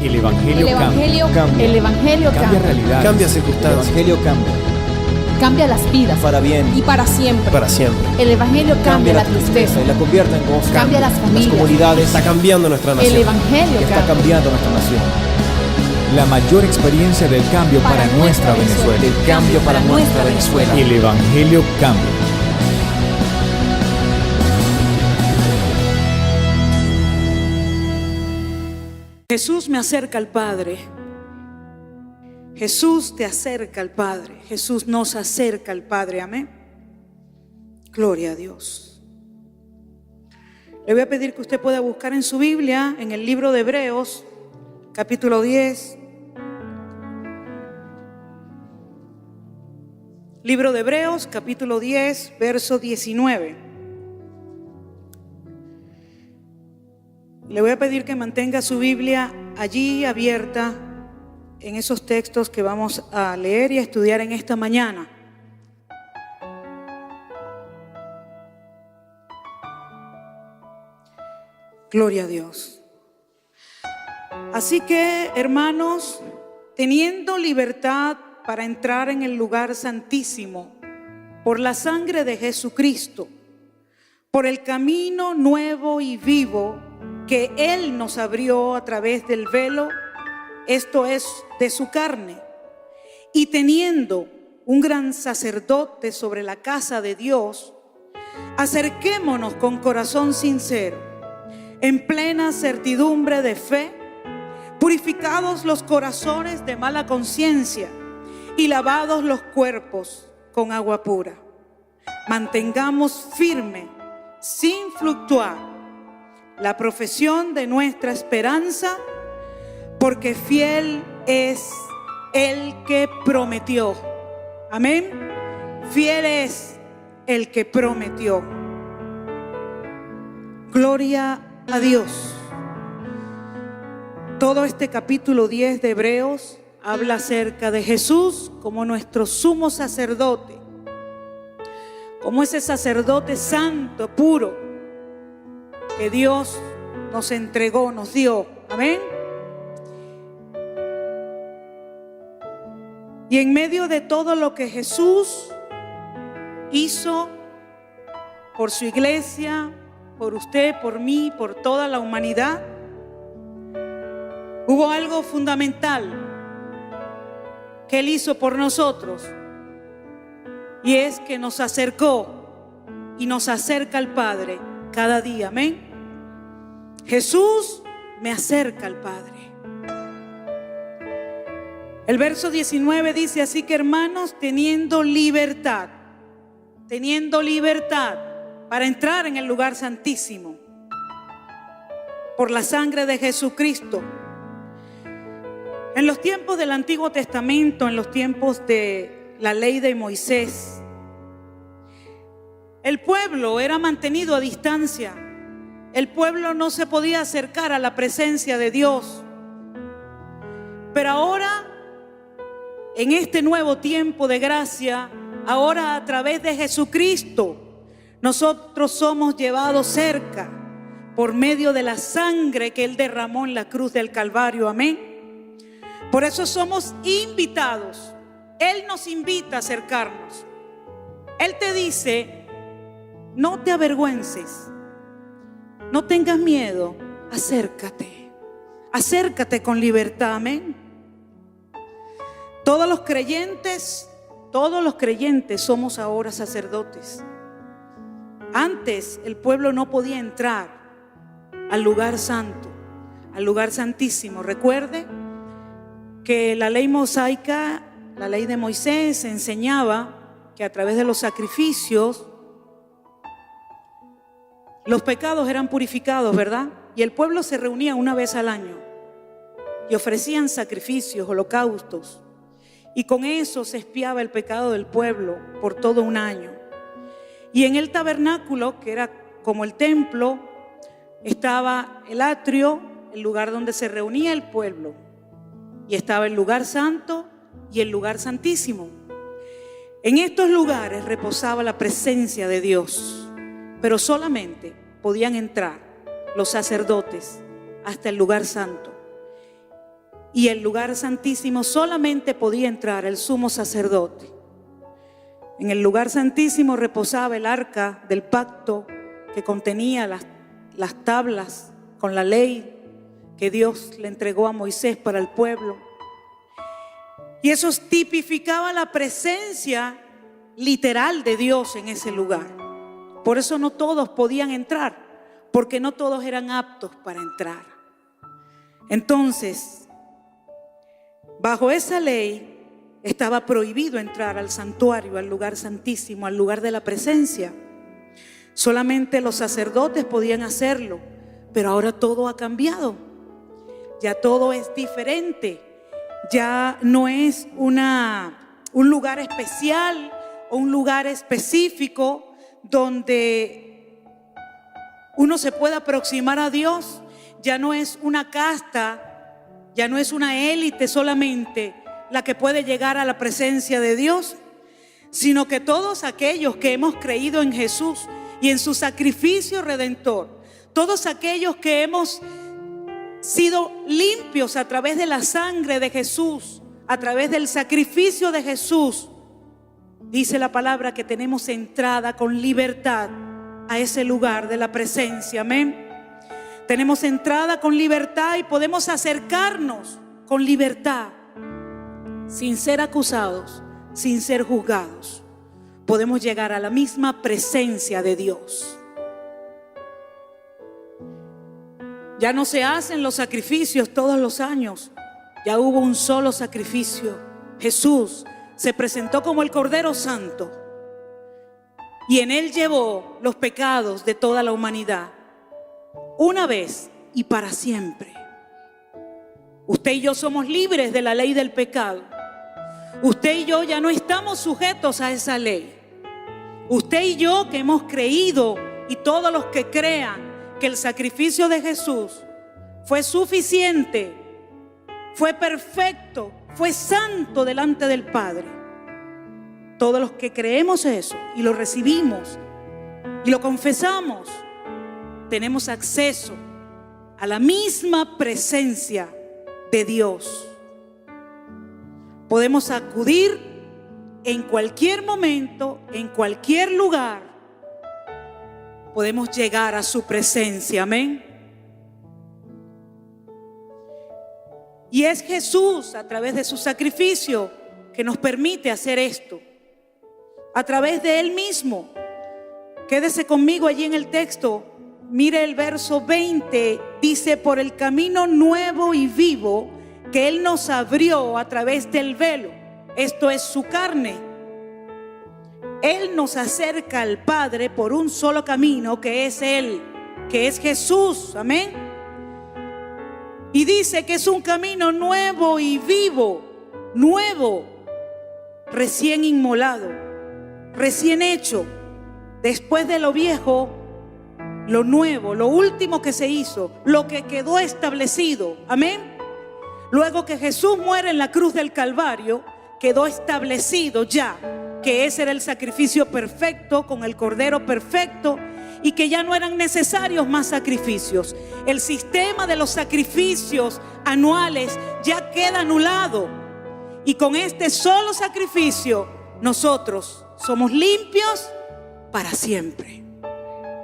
El Evangelio cambia. El Evangelio Cambia realidades. Cambia El circunstancias. Evangelio cambia. cambia las vidas Para bien. y para siempre. Para siempre. El Evangelio cambia la tristeza, y la convierte en gozo. cambia las familias. comunidades. Está cambiando nuestra El nación. Evangelio Está cambia. cambiando nuestra nación. La mayor experiencia del cambio para nuestra Venezuela. El cambio para nuestra Venezuela. El Evangelio cambia. Jesús me acerca al Padre. Jesús te acerca al Padre. Jesús nos acerca al Padre. Amén. Gloria a Dios. Le voy a pedir que usted pueda buscar en su Biblia, en el libro de Hebreos, capítulo 10. Libro de Hebreos, capítulo 10, verso 19. Le voy a pedir que mantenga su Biblia allí abierta en esos textos que vamos a leer y a estudiar en esta mañana. Gloria a Dios. Así que, hermanos, teniendo libertad para entrar en el lugar santísimo por la sangre de Jesucristo, por el camino nuevo y vivo que Él nos abrió a través del velo, esto es, de su carne, y teniendo un gran sacerdote sobre la casa de Dios, acerquémonos con corazón sincero, en plena certidumbre de fe, purificados los corazones de mala conciencia y lavados los cuerpos con agua pura. Mantengamos firme, sin fluctuar, la profesión de nuestra esperanza, porque fiel es el que prometió. Amén. Fiel es el que prometió. Gloria a Dios. Todo este capítulo 10 de Hebreos habla acerca de Jesús como nuestro sumo sacerdote, como ese sacerdote santo, puro, que Dios nos entregó, nos dio. Amén. Y en medio de todo lo que Jesús hizo por su iglesia, por usted, por mí, por toda la humanidad, hubo algo fundamental que Él hizo por nosotros, y es que nos acercó y nos acerca al Padre cada día. Amén. Jesús me acerca al Padre. El verso 19 dice: así que, hermanos, teniendo libertad para entrar en el lugar santísimo por la sangre de Jesucristo. En los tiempos del Antiguo Testamento, en los tiempos de la ley de Moisés, el pueblo era mantenido a distancia. El pueblo no se podía acercar a la presencia de Dios. Pero ahora, en este nuevo tiempo de gracia, ahora a través de Jesucristo, nosotros somos llevados cerca por medio de la sangre que Él derramó en la cruz del Calvario. Amén. Por eso somos invitados. Él nos invita a acercarnos. Él te dice: no te avergüences, no tengas miedo, acércate con libertad. Amén. Todos los creyentes somos ahora sacerdotes. Antes el pueblo no podía entrar al lugar santo, al lugar santísimo. Recuerde que la ley mosaica, la ley de Moisés, enseñaba que a través de los sacrificios los pecados eran purificados, ¿verdad? Y el pueblo se reunía una vez al año y ofrecían sacrificios, holocaustos, y con eso se expiaba el pecado del pueblo por todo un año. Y en el tabernáculo, que era como el templo, estaba el atrio, el lugar donde se reunía el pueblo, y estaba el lugar santo y el lugar santísimo. En estos lugares reposaba la presencia de Dios, pero solamente podían entrar los sacerdotes hasta el lugar santo. y el lugar santísimo solamente podía entrar el sumo sacerdote. En el lugar santísimo reposaba el arca del pacto que contenía las tablas con la ley que Dios le entregó a Moisés para el pueblo. Y eso tipificaba la presencia literal de Dios en ese lugar. Por eso no todos podían entrar, porque no todos eran aptos para entrar. Entonces, bajo esa ley estaba prohibido entrar al santuario, al lugar santísimo, al lugar de la presencia. Solamente los sacerdotes podían hacerlo, pero ahora todo ha cambiado. Ya todo es diferente. Ya no es un lugar especial o un lugar específico donde uno se pueda aproximar a Dios. Ya no es una casta, ya no es una élite solamente la que puede llegar a la presencia de Dios, sino que todos aquellos que hemos creído en Jesús y en su sacrificio redentor, todos aquellos que hemos sido limpios a través de la sangre de Jesús, a través del sacrificio de Jesús, dice la palabra que tenemos entrada con libertad a ese lugar de la presencia. Amén. Tenemos entrada con libertad y podemos acercarnos con libertad, sin ser acusados, sin ser juzgados. Podemos llegar a la misma presencia de Dios. Ya no se hacen los sacrificios todos los años. Ya hubo un solo sacrificio. Jesús se presentó como el Cordero Santo y en Él llevó los pecados de toda la humanidad, una vez y para siempre. Usted y yo somos libres de la ley del pecado. Usted y yo ya no estamos sujetos a esa ley. Usted y yo que hemos creído, y todos los que crean que el sacrificio de Jesús fue suficiente, fue perfecto, fue santo delante del Padre. Todos los que creemos eso y lo recibimos y lo confesamos, tenemos acceso a la misma presencia de Dios. Podemos acudir en cualquier momento, en cualquier lugar. Podemos llegar a su presencia. Amén. Y es Jesús, a través de su sacrificio, que nos permite hacer esto. A través de Él mismo. Quédese conmigo allí en el texto. Mire el verso 20. Dice: por el camino nuevo y vivo que Él nos abrió a través del velo. Esto es su carne. Él nos acerca al Padre por un solo camino, que es Él, que es Jesús. Amén. Y dice que es un camino nuevo y vivo, nuevo, recién inmolado, recién hecho. Después de lo viejo, lo nuevo, lo último que se hizo, lo que quedó establecido. Amén. Luego que Jesús muere en la cruz del Calvario, quedó establecido ya que ese era el sacrificio perfecto, con el Cordero perfecto, y que ya no eran necesarios más sacrificios. El sistema de los sacrificios anuales ya queda anulado, y con este solo sacrificio nosotros somos limpios para siempre.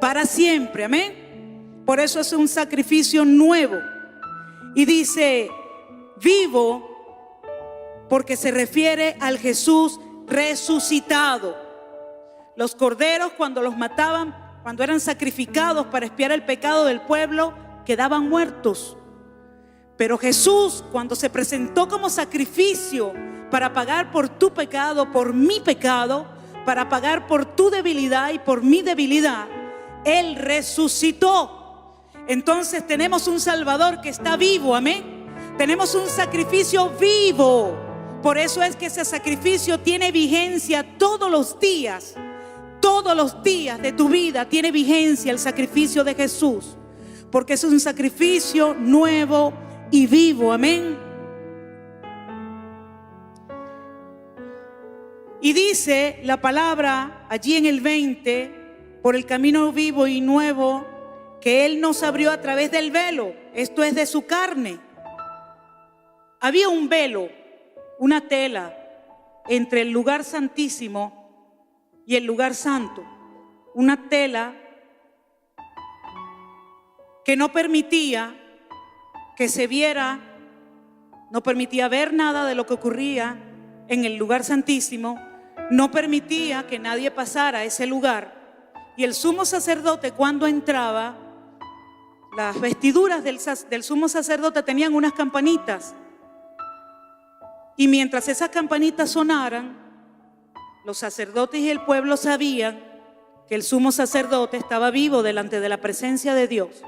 Para siempre, amén. Por eso es un sacrificio nuevo. Y dice vivo, porque se refiere al Jesús resucitado. Los corderos, cuando los mataban, cuando eran sacrificados para expiar el pecado del pueblo, quedaban muertos. Pero Jesús, cuando se presentó como sacrificio para pagar por tu pecado, por mi pecado, para pagar por tu debilidad y por mi debilidad, Él resucitó. Entonces tenemos un Salvador que está vivo, amén. Tenemos un sacrificio vivo. Por eso es que ese sacrificio tiene vigencia todos los días. Todos los días de tu vida tiene vigencia el sacrificio de Jesús, porque es un sacrificio nuevo y vivo. Amén. Y dice la palabra allí en el 20: por el camino vivo y nuevo que Él nos abrió a través del velo. Esto es de su carne. había un velo, una tela entre el lugar santísimo y el lugar santo. Una tela que no permitía que se viera, no permitía ver nada de lo que ocurría en el lugar santísimo, no permitía que nadie pasara a ese lugar. Y el sumo sacerdote, cuando entraba, las vestiduras del sumo sacerdote tenían unas campanitas. Y mientras esas campanitas sonaran, los sacerdotes y el pueblo sabían que el sumo sacerdote estaba vivo delante de la presencia de Dios.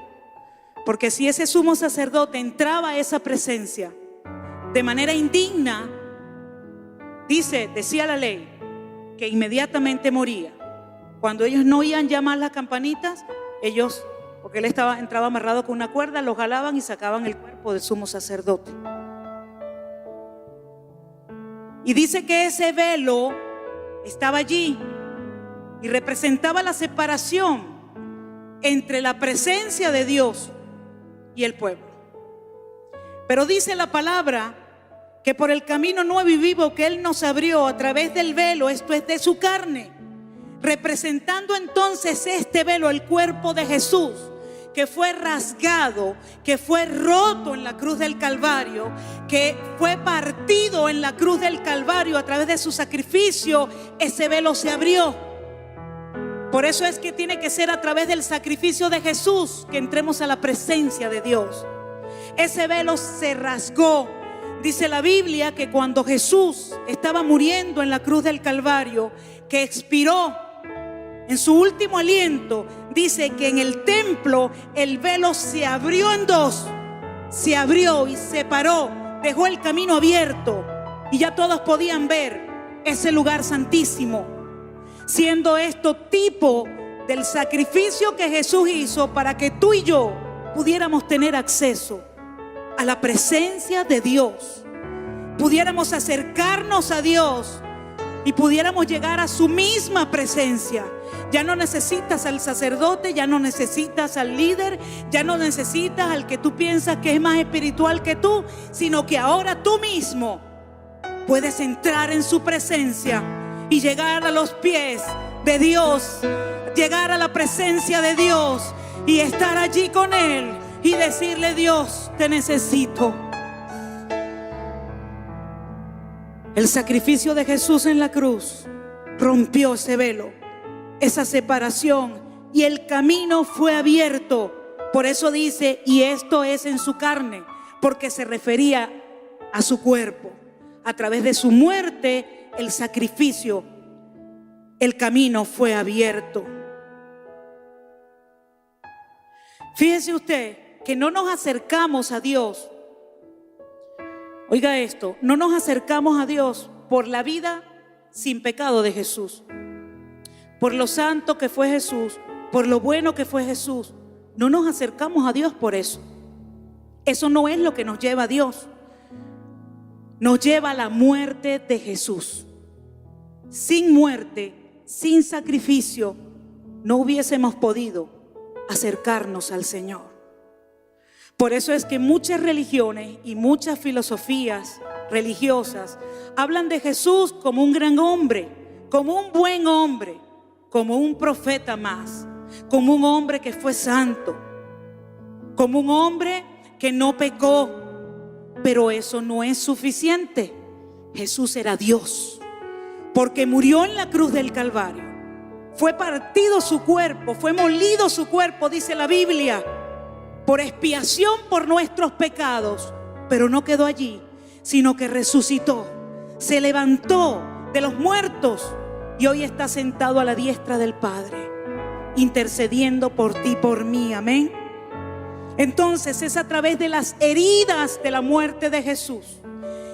Porque si ese sumo sacerdote entraba a esa presencia de manera indigna, decía la ley, que inmediatamente moría. Cuando ellos no oían llamar las campanitas, ellos, porque él entraba amarrado con una cuerda, los jalaban y sacaban el cuerpo del sumo sacerdote. Y dice que ese velo estaba allí y representaba la separación entre la presencia de Dios y el pueblo. Pero dice la palabra que por el camino nuevo y vivo que Él nos abrió a través del velo, esto es de su carne, representando entonces este velo, el cuerpo de Jesús, que fue rasgado, que fue roto en la cruz del Calvario, que fue partido en la cruz del Calvario a través de su sacrificio. Ese velo se abrió. Por eso es que tiene que ser a través del sacrificio de Jesús que entremos a la presencia de Dios. Ese velo se rasgó. Dice la Biblia que cuando Jesús estaba muriendo en la cruz del Calvario, que expiró en su último aliento, dice que en el templo el velo se abrió en dos, se abrió y separó, dejó el camino abierto y ya todos podían ver ese lugar santísimo, siendo esto tipo del sacrificio que Jesús hizo para que tú y yo pudiéramos tener acceso a la presencia de Dios, pudiéramos acercarnos a Dios y pudiéramos llegar a su misma presencia. Ya no necesitas al sacerdote, ya no necesitas al líder, ya no necesitas al que tú piensas que es más espiritual que tú, sino que ahora tú mismo puedes entrar en su presencia y llegar a los pies de Dios, llegar a la presencia de Dios y estar allí con Él y decirle: Dios, te necesito. El sacrificio de Jesús en la cruz rompió ese velo, esa separación, y el camino fue abierto. Por eso dice: y esto es en su carne, porque se refería a su cuerpo. A través de su muerte, el sacrificio, el camino fue abierto. Fíjese usted que no nos acercamos a Dios. Oiga esto, no nos acercamos a Dios por la vida sin pecado de Jesús, por lo santo que fue Jesús, por lo bueno que fue Jesús. No nos acercamos a Dios por eso. Eso no es lo que nos lleva a Dios. Nos lleva a la muerte de Jesús. Sin muerte, sin sacrificio, no hubiésemos podido acercarnos al Señor. Por eso es que muchas religiones y muchas filosofías religiosas hablan de Jesús como un gran hombre, como un buen hombre, como un profeta más, como un hombre que fue santo, como un hombre que no pecó. Pero eso no es suficiente. Jesús era Dios, porque murió en la cruz del Calvario. Fue partido su cuerpo, fue molido su cuerpo, dice la Biblia, por expiación por nuestros pecados. Pero no quedó allí, sino que resucitó, se levantó de los muertos y hoy está sentado a la diestra del Padre, intercediendo por ti y por mí. Amén. Entonces es a través de las heridas de la muerte de Jesús.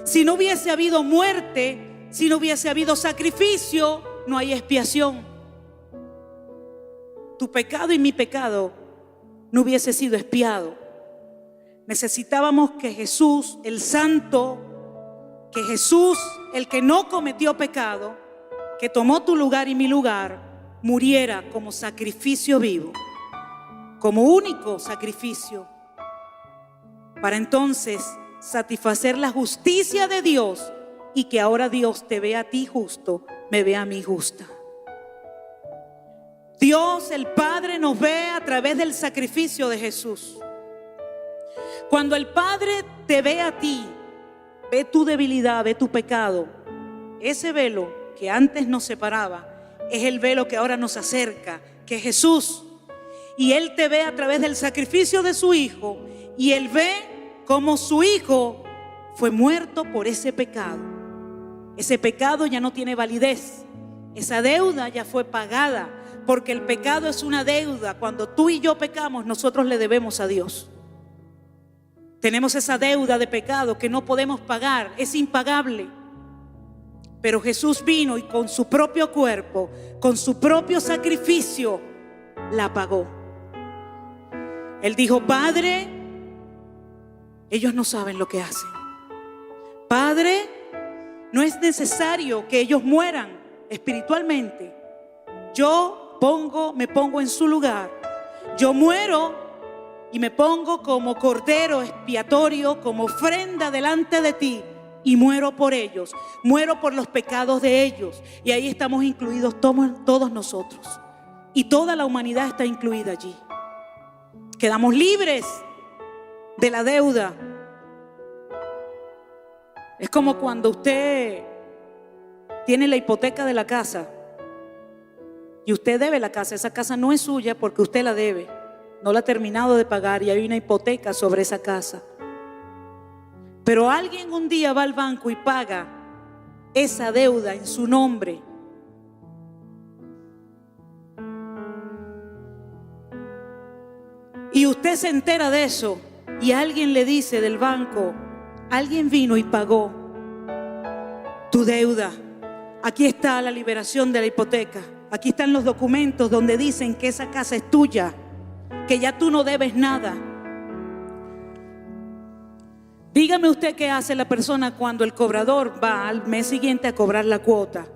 Si no hubiese habido muerte, si no hubiese habido sacrificio, no hay expiación. Tu pecado y mi pecado no hubiese sido expiado. Necesitábamos que Jesús, el santo, que Jesús, el que no cometió pecado, que tomó tu lugar y mi lugar, muriera como sacrificio vivo, como único sacrificio, para entonces satisfacer la justicia de Dios y que ahora Dios te vea a ti justo, me vea a mí justa. Dios el Padre nos ve a través del sacrificio de Jesús. Cuando el Padre te ve a ti, ve tu debilidad, ve tu pecado, ese velo que antes nos separaba es el velo que ahora nos acerca, que es Jesús. Y Él te ve a través del sacrificio de su Hijo, y Él ve cómo su Hijo fue muerto por ese pecado. Ese pecado ya no tiene validez. Esa deuda ya fue pagada, porque el pecado es una deuda. Cuando tú y yo pecamos, nosotros le debemos a Dios. Tenemos esa deuda de pecado que no podemos pagar, es impagable. Pero Jesús vino y con su propio cuerpo, con su propio sacrificio, la pagó. Él dijo: Padre, ellos no saben lo que hacen. Padre, no es necesario que ellos mueran espiritualmente. Yo me pongo en su lugar. Yo muero y me pongo como cordero expiatorio, como ofrenda delante de ti, y muero por ellos. Muero por los pecados de ellos. Y ahí estamos incluidos todos nosotros. Y toda la humanidad está incluida allí. Quedamos libres de la deuda. Es como cuando usted tiene la hipoteca de la casa y usted debe la casa. Esa casa no es suya porque usted la debe, no la ha terminado de pagar y hay una hipoteca sobre esa casa. Pero alguien un día va al banco y paga esa deuda en su nombre. Y usted se entera de eso y alguien le dice del banco: alguien vino y pagó tu deuda. Aquí está la liberación de la hipoteca. Aquí están los documentos donde dicen que esa casa es tuya, que ya tú no debes nada. Dígame usted qué hace la persona cuando el cobrador va al mes siguiente a cobrar la cuota.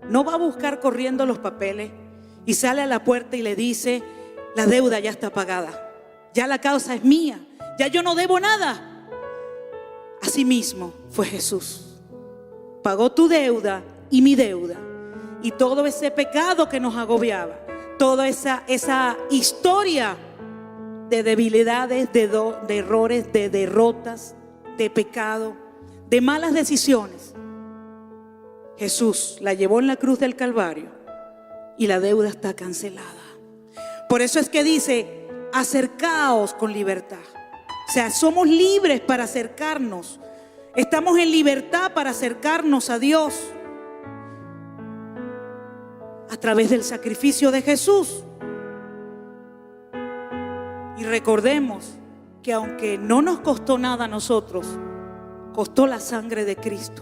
No va a buscar corriendo los papeles y sale a la puerta y le dice: la deuda ya está pagada. Ya la causa es mía, ya yo no debo nada. Así mismo fue Jesús. Pagó tu deuda y mi deuda. Y todo ese pecado que nos agobiaba, toda esa historia de debilidades, de errores, de derrotas, de pecado, de malas decisiones, Jesús la llevó en la cruz del Calvario y la deuda está cancelada. Por eso es que dice: acercaos con libertad. O sea, somos libres para acercarnos. Estamos en libertad para acercarnos a Dios a través del sacrificio de Jesús. Y recordemos que aunque no nos costó nada a nosotros, costó la sangre de Cristo.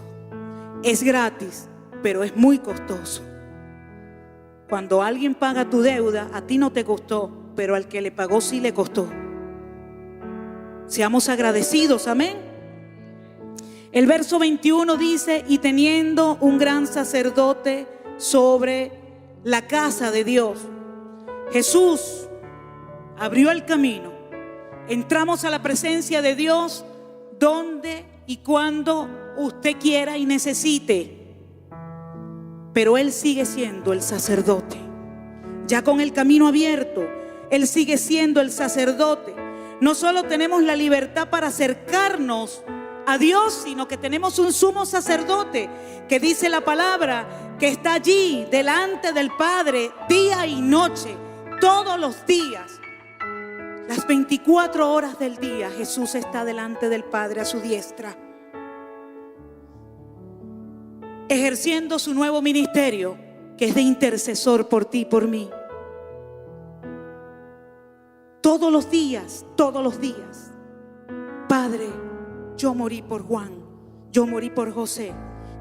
Es gratis, pero es muy costoso. Cuando alguien paga tu deuda, a ti no te costó, pero al que le pagó sí le costó. Seamos agradecidos, amén. El verso 21 dice: y teniendo un gran sacerdote sobre la casa de Dios. Jesús abrió el camino. Entramos a la presencia de Dios donde y cuando usted quiera y necesite. Pero Él sigue siendo el sacerdote. Ya con el camino abierto, Él sigue siendo el sacerdote. No solo tenemos la libertad para acercarnos a Dios, sino que tenemos un sumo sacerdote que dice la palabra que está allí delante del Padre día y noche, todos los días. Las 24 horas del día Jesús está delante del Padre a su diestra, ejerciendo su nuevo ministerio, que es de intercesor por ti y por mí. Todos los días, Padre, yo morí por Juan, yo morí por José,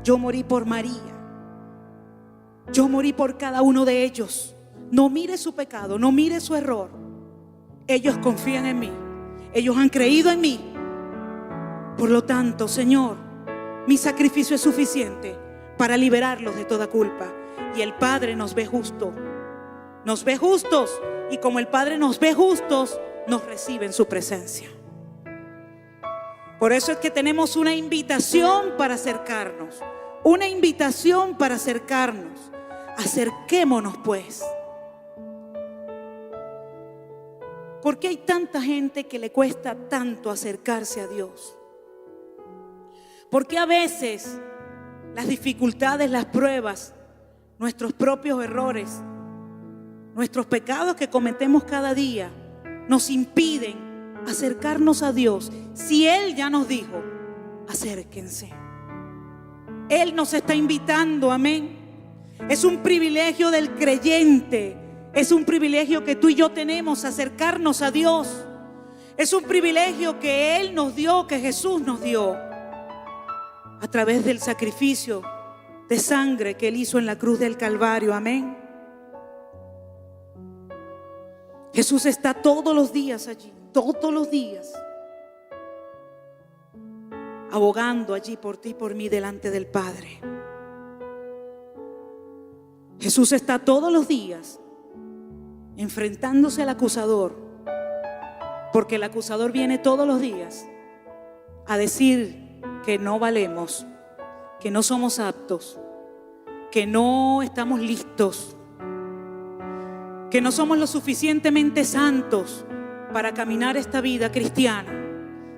yo morí por María, yo morí por cada uno de ellos. No mire su pecado, no mire su error. Ellos confían en mí, ellos han creído en mí. Por lo tanto, Señor, mi sacrificio es suficiente para liberarlos de toda culpa. Y el Padre nos ve justos, y como el Padre nos ve justos, nos recibe en su presencia. Por eso es que tenemos una invitación para acercarnos. Una invitación para acercarnos. Acerquémonos pues. ¿Por qué hay tanta gente que le cuesta tanto acercarse a Dios? Porque a veces las dificultades, las pruebas, nuestros propios errores, nuestros pecados que cometemos cada día nos impiden acercarnos a Dios. Si Él ya nos dijo, acérquense. Él nos está invitando, amén. Es un privilegio del creyente. Es un privilegio que tú y yo tenemos, acercarnos a Dios. Es un privilegio que Él nos dio, que Jesús nos dio, a través del sacrificio de sangre que Él hizo en la cruz del Calvario, amén. Jesús está todos los días allí, todos los días, abogando allí por ti y por mí delante del Padre. Jesús está todos los días enfrentándose al acusador, porque el acusador viene todos los días a decir que no valemos, que no somos aptos, que no estamos listos, que no somos lo suficientemente santos para caminar esta vida cristiana.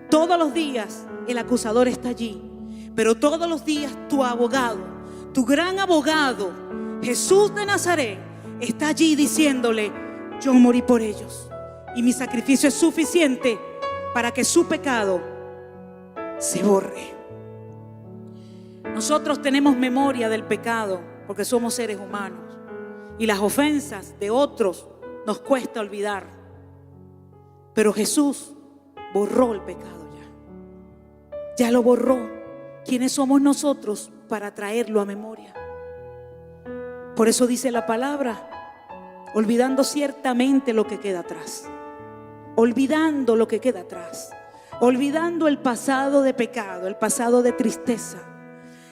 Todos los días el acusador está allí, pero todos los días tu abogado, tu gran abogado, Jesús de Nazaret, está allí diciéndole: yo morí por ellos y mi sacrificio es suficiente para que su pecado se borre. Nosotros tenemos memoria del pecado porque somos seres humanos y las ofensas de otros nos cuesta olvidar, pero Jesús borró el pecado ya lo borró. ¿Quiénes somos nosotros para traerlo a memoria? Por eso dice la palabra: olvidando ciertamente lo que queda atrás, olvidando lo que queda atrás, olvidando el pasado de pecado, el pasado de tristeza,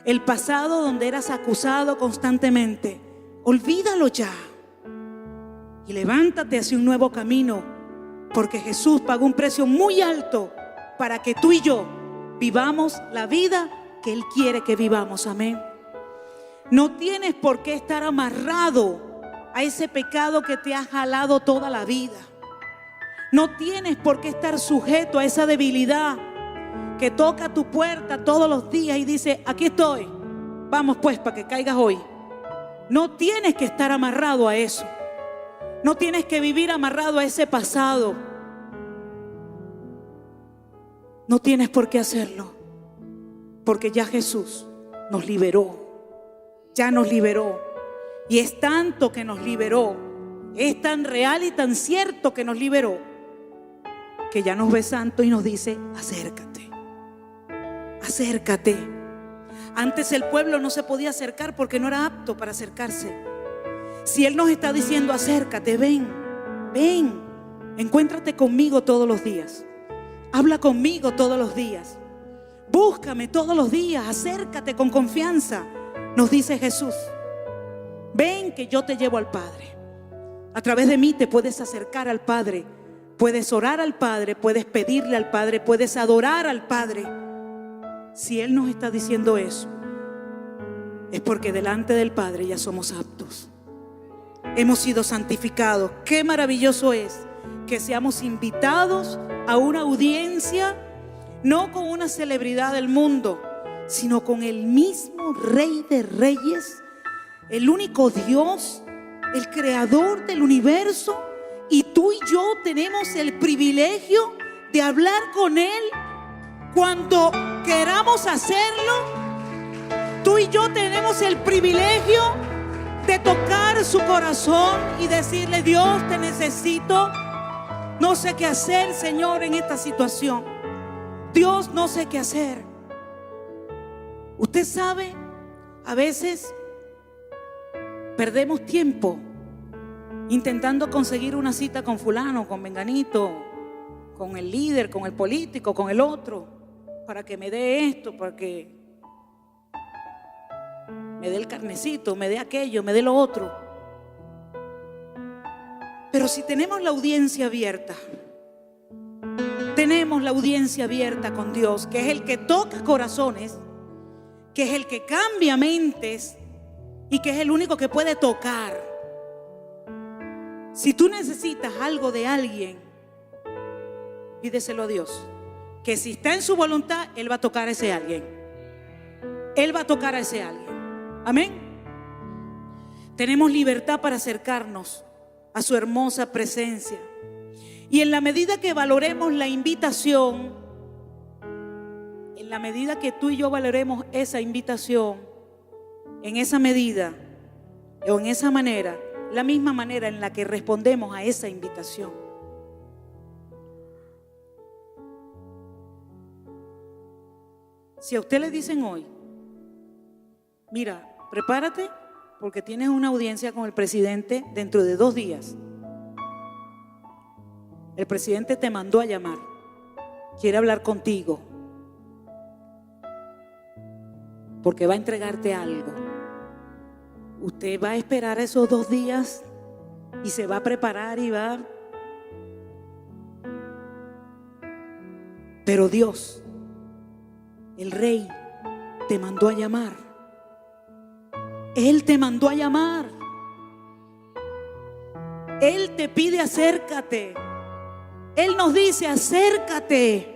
el pasado donde eras acusado constantemente. Olvídalo ya y levántate hacia un nuevo camino, porque Jesús pagó un precio muy alto para que tú y yo vivamos la vida que Él quiere que vivamos, amén. No tienes por qué estar amarrado a ese pecado que te ha jalado toda la vida. No tienes por qué estar sujeto a esa debilidad que toca tu puerta todos los días y dice: aquí estoy, vamos pues para que caigas hoy. No tienes que estar amarrado a eso. No tienes que vivir amarrado a ese pasado. No tienes por qué hacerlo, porque ya Jesús nos liberó. Ya nos liberó. Y es tanto que nos liberó, es tan real y tan cierto que nos liberó, que ya nos ve santo y nos dice: acércate, acércate. Antes el pueblo no se podía acercar porque no era apto para acercarse. Si Él nos está diciendo: acércate, ven, ven, encuéntrate conmigo todos los días, habla conmigo todos los días, búscame todos los días, acércate con confianza, nos dice Jesús. Ven que yo te llevo al Padre. A través de mí te puedes acercar al Padre, puedes orar al Padre, puedes pedirle al Padre, puedes adorar al Padre. Si Él nos está diciendo eso, es porque delante del Padre ya somos aptos. Hemos sido santificados. Qué maravilloso es que seamos invitados a una audiencia, no con una celebridad del mundo, sino con el mismo Rey de Reyes, el único Dios, el creador del universo. Y tú y yo tenemos el privilegio de hablar con Él cuando queramos hacerlo. Tú y yo tenemos el privilegio de tocar su corazón y decirle: Dios, te necesito. No sé qué hacer, Señor, en esta situación. Dios, no sé qué hacer. Usted sabe, a veces perdemos tiempo intentando conseguir una cita con fulano, con menganito, con el líder, con el político, con el otro, para que me dé esto, para que me dé el carnecito, me dé aquello, me dé lo otro. Pero si tenemos la audiencia abierta, tenemos tenemos la audiencia abierta con Dios, que es el que toca corazones, que es el que cambia mentes y que es el único que puede tocar. Si tú necesitas algo de alguien, pídeselo a Dios, que si está en su voluntad, Él va a tocar a ese alguien. Él va a tocar a ese alguien. Amén. Tenemos libertad para acercarnos a su hermosa presencia. Y en la medida que valoremos la invitación, en la medida que tú y yo valoremos esa invitación, en esa medida o en esa manera, la misma manera en la que respondemos a esa invitación. Si a usted le dicen hoy, mira, prepárate porque tienes una audiencia con el presidente dentro de 2 días. El presidente te mandó a llamar, quiere hablar contigo porque va a entregarte algo. Usted va a esperar esos 2 días y se va a preparar y va. Pero Dios, el Rey, te mandó a llamar. Él te mandó a llamar. Él te pide acércate. Él nos dice acércate.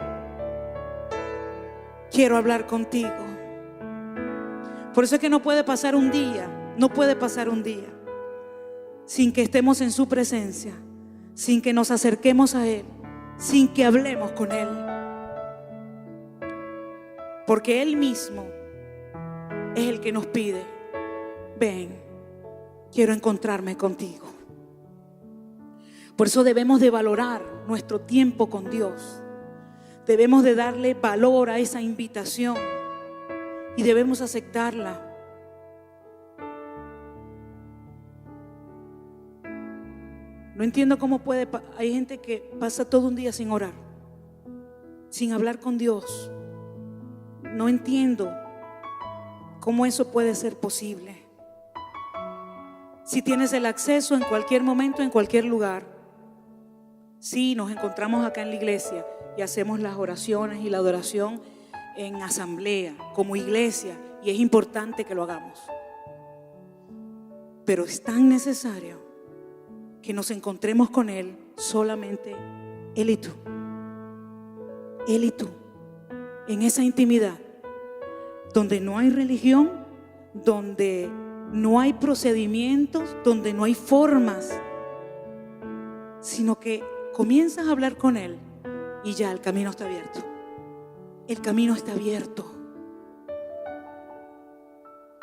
Quiero hablar contigo. Por eso es que no puede pasar un día. No puede pasar un día sin que estemos en su presencia, sin que nos acerquemos a Él, sin que hablemos con Él. Porque Él mismo es el que nos pide, ven, quiero encontrarme contigo. Por eso debemos de valorar nuestro tiempo con Dios. Debemos de darle valor a esa invitación y debemos aceptarla. No entiendo cómo puede. Hay gente que pasa todo un día sin orar, sin hablar con Dios. No entiendo cómo eso puede ser posible. Si tienes el acceso en cualquier momento, en cualquier lugar. Sí, nos encontramos acá en la iglesia y hacemos las oraciones y la adoración en asamblea, como iglesia, y es importante que lo hagamos. Pero es tan necesario que nos encontremos con Él, solamente Él y tú. Él y tú, en esa intimidad, donde no hay religión, donde no hay procedimientos, donde no hay formas, sino que comienzas a hablar con Él y ya el camino está abierto. El camino está abierto.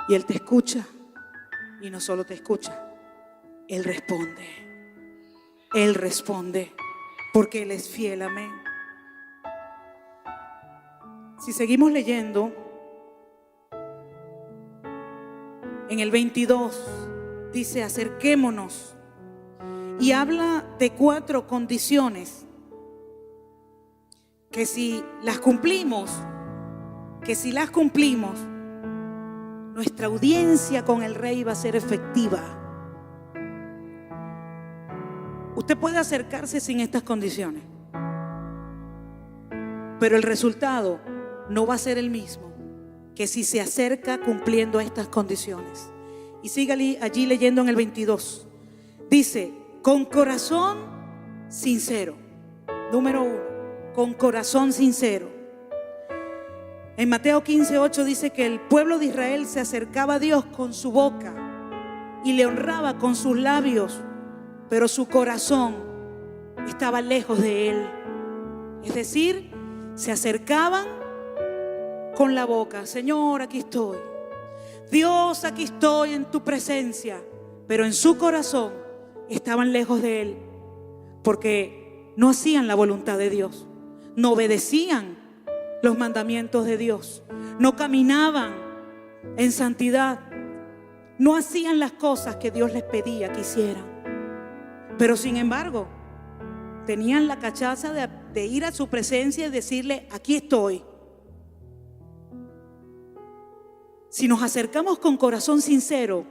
Y Él te escucha, y no solo te escucha, Él responde. Él responde, porque Él es fiel, amén. Si seguimos leyendo, en el 22 dice, acerquémonos, y habla de 4 condiciones que si las cumplimos, nuestra audiencia con el Rey va a ser efectiva. Usted puede acercarse sin estas condiciones, pero el resultado no va a ser el mismo que si se acerca cumpliendo estas condiciones. Y siga allí leyendo en el 22. Dice, con corazón sincero. Número 1, con corazón sincero. En Mateo 15:8 dice que el pueblo de Israel se acercaba a Dios con su boca y le honraba con sus labios, pero su corazón estaba lejos de Él. Es decir, se acercaban con la boca, Señor, aquí estoy. Dios, aquí estoy en tu presencia. Pero en su corazón estaban lejos de Él, porque no hacían la voluntad de Dios, no obedecían los mandamientos de Dios, no caminaban en santidad, no hacían las cosas que Dios les pedía que hicieran. Pero sin embargo, tenían la cachaza de ir a su presencia y decirle, aquí estoy. Si nos acercamos con corazón sincero,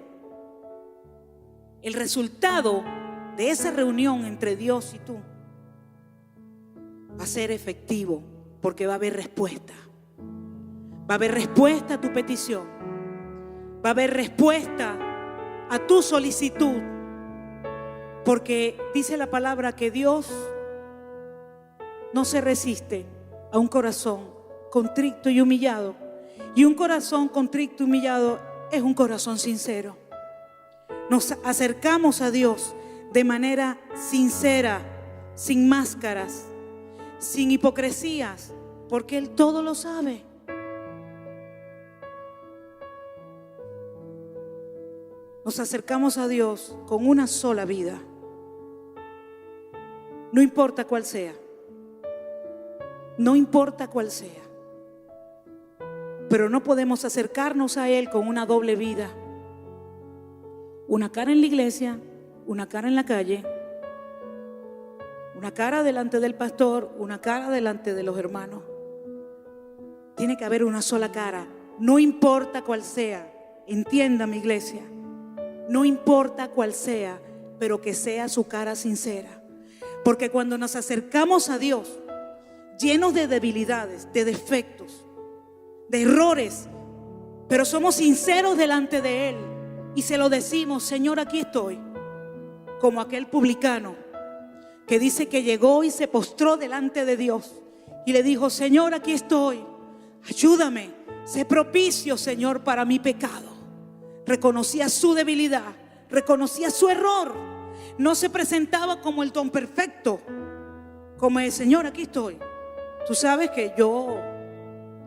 el resultado de esa reunión entre Dios y tú va a ser efectivo, porque va a haber respuesta. Va a haber respuesta a tu petición. Va a haber respuesta a tu solicitud. Porque dice la palabra que Dios no se resiste a un corazón contrito y humillado. Y un corazón contrito y humillado es un corazón sincero. Nos acercamos a Dios de manera sincera, sin máscaras, sin hipocresías, porque Él todo lo sabe. Nos acercamos a Dios con una sola vida. No importa cuál sea. No importa cuál sea. Pero no podemos acercarnos a Él con una doble vida. Una cara en la iglesia, una cara en la calle, una cara delante del pastor, una cara delante de los hermanos. Tiene que haber una sola cara, no importa cuál sea. Entienda, mi iglesia, no importa cuál sea, pero que sea su cara sincera. Porque cuando nos acercamos a Dios, llenos de debilidades, de defectos, de errores, pero somos sinceros delante de Él y se lo decimos: Señor, aquí estoy. Como aquel publicano que dice que llegó y se postró delante de Dios y le dijo: Señor, aquí estoy, ayúdame, sé propicio, Señor, para mi pecado. Reconocía su debilidad, reconocía su error. No se presentaba como el don perfecto, como el Señor, aquí estoy. Tú sabes que yo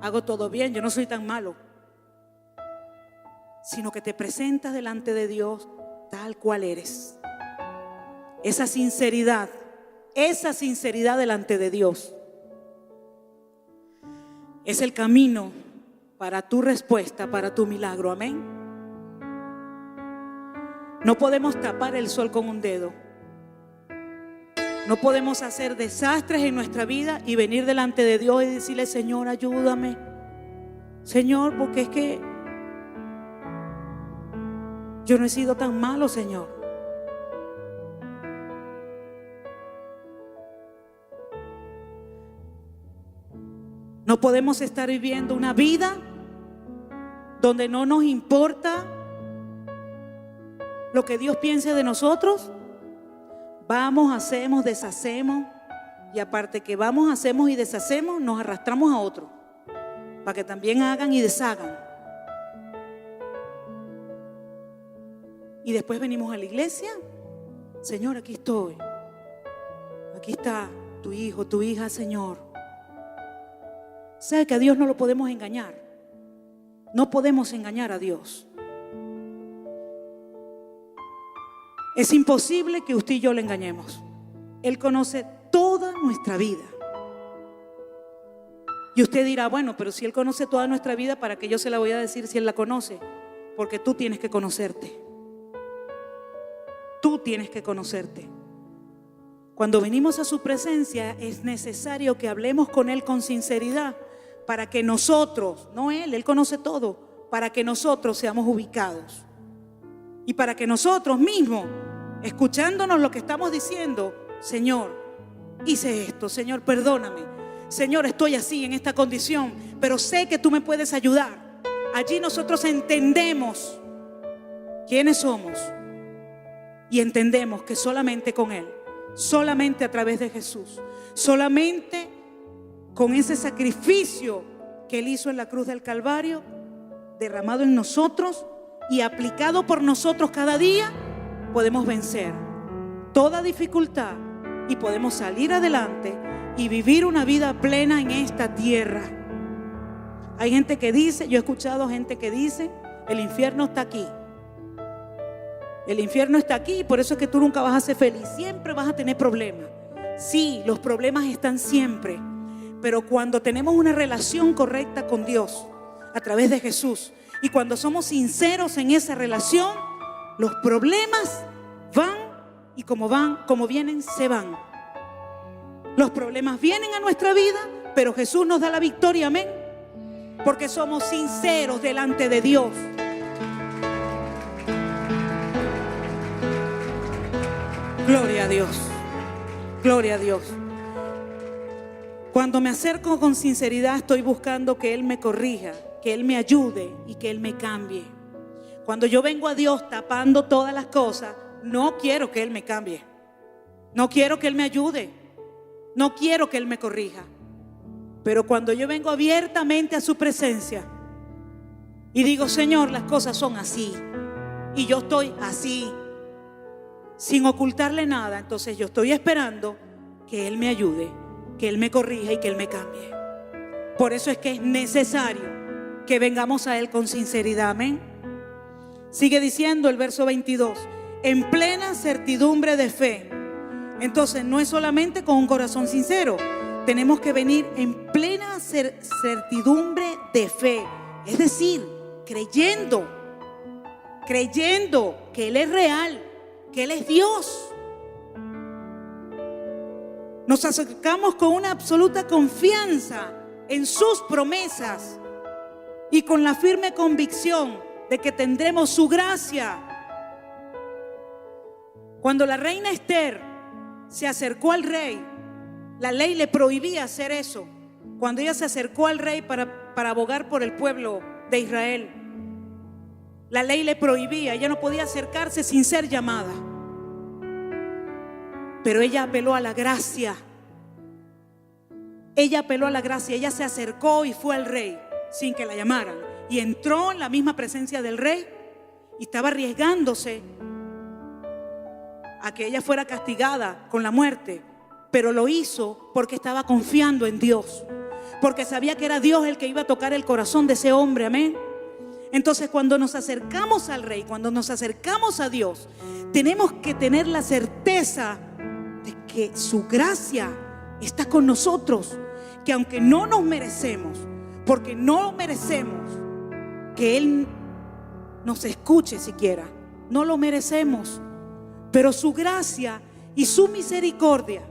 hago todo bien, yo no soy tan malo. Sino que te presentas delante de Dios tal cual eres. Esa sinceridad delante de Dios es el camino para tu respuesta, para tu milagro. Amén. No podemos tapar el sol con un dedo. No podemos hacer desastres en nuestra vida y venir delante de Dios y decirle: Señor, ayúdame. Señor, porque es que yo no he sido tan malo, Señor. No podemos estar viviendo una vida donde no nos importa lo que Dios piense de nosotros. Vamos, hacemos, deshacemos, y aparte que vamos, hacemos y deshacemos, nos arrastramos a otros para que también hagan y deshagan. Y después venimos a la iglesia: Señor, aquí estoy. Aquí está tu hijo, tu hija, Señor. ¿Sabe que a Dios no lo podemos engañar? No podemos engañar a Dios. Es imposible que usted y yo le engañemos. Él conoce toda nuestra vida. Y usted dirá: bueno, pero si Él conoce toda nuestra vida, ¿para qué yo se la voy a decir si Él la conoce? Porque tú tienes que conocerte. Tú tienes que conocerte. Cuando venimos a su presencia, es necesario que hablemos con Él con sinceridad, para que nosotros, no Él conoce todo, para que nosotros seamos ubicados. Y para que nosotros mismos, escuchándonos lo que estamos diciendo: Señor, hice esto, Señor, perdóname. Señor, estoy así, en esta condición, pero sé que tú me puedes ayudar. Allí nosotros entendemos quiénes somos y entendemos que solamente con Él, solamente a través de Jesús, solamente con ese sacrificio que Él hizo en la cruz del Calvario, derramado en nosotros y aplicado por nosotros cada día, podemos vencer toda dificultad y podemos salir adelante y vivir una vida plena en esta tierra. Hay gente que dice, yo he escuchado gente que dice: el infierno está aquí. El infierno está aquí y por eso es que tú nunca vas a ser feliz. Siempre vas a tener problemas. Sí, los problemas están siempre. Pero cuando tenemos una relación correcta con Dios a través de Jesús, y cuando somos sinceros en esa relación, los problemas van, y como vienen, se van. Los problemas vienen a nuestra vida, pero Jesús nos da la victoria. Amén. Porque somos sinceros delante de Dios. Gloria a Dios. Gloria a Dios. Cuando me acerco con sinceridad, estoy buscando que Él me corrija, que Él me ayude y que Él me cambie. Cuando yo vengo a Dios tapando todas las cosas, no quiero que Él me cambie. No quiero que Él me ayude. No quiero que Él me corrija. Pero cuando yo vengo abiertamente a su presencia y digo, Señor, las cosas son así y yo estoy así, sin ocultarle nada, entonces yo estoy esperando que Él me ayude, que Él me corrija y que Él me cambie. Por eso es que es necesario que vengamos a Él con sinceridad. Amén. Sigue diciendo el verso 22, en plena certidumbre de fe. Entonces no es solamente con un corazón sincero, tenemos que venir en plena certidumbre de fe. Es decir, creyendo que Él es real, que Él es Dios. Nos acercamos con una absoluta confianza en sus promesas y con la firme convicción de que tendremos su gracia. Cuando la reina Esther se acercó al rey, la ley le prohibía hacer eso. Cuando ella se acercó al rey para abogar por el pueblo de Israel, la ley le prohibía, ella no podía acercarse sin ser llamada. Pero ella apeló a la gracia. Ella apeló a la gracia, ella se acercó y fue al rey sin que la llamaran. Y entró en la misma presencia del rey y estaba arriesgándose a que ella fuera castigada con la muerte. Pero lo hizo porque estaba confiando en Dios, porque sabía que era Dios el que iba a tocar el corazón de ese hombre. Amén. Entonces cuando nos acercamos al rey, cuando nos acercamos a Dios, tenemos que tener la certeza de que su gracia está con nosotros, que aunque no nos merecemos, porque no merecemos que Él nos escuche siquiera, no lo merecemos, pero su gracia y su misericordia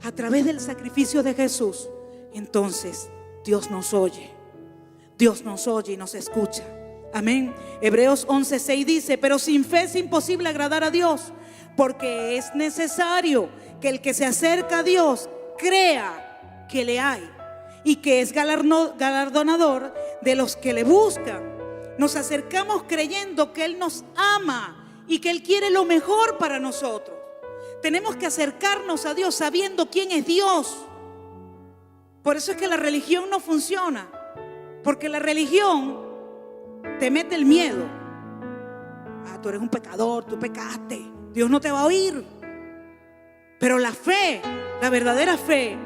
a través del sacrificio de Jesús, entonces Dios nos oye y nos escucha. Amén. Hebreos 11:6 dice, pero sin fe es imposible agradar a Dios, porque es necesario que el que se acerca a Dios crea que le hay y que es galardonador de los que le buscan. Nos acercamos creyendo que Él nos ama y que Él quiere lo mejor para nosotros. Tenemos que acercarnos a Dios sabiendo quién es Dios. Por eso es que la religión no funciona, porque la religión te mete el miedo. Tú eres un pecador, tú pecaste, Dios no te va a oír. Pero la fe, la verdadera fe,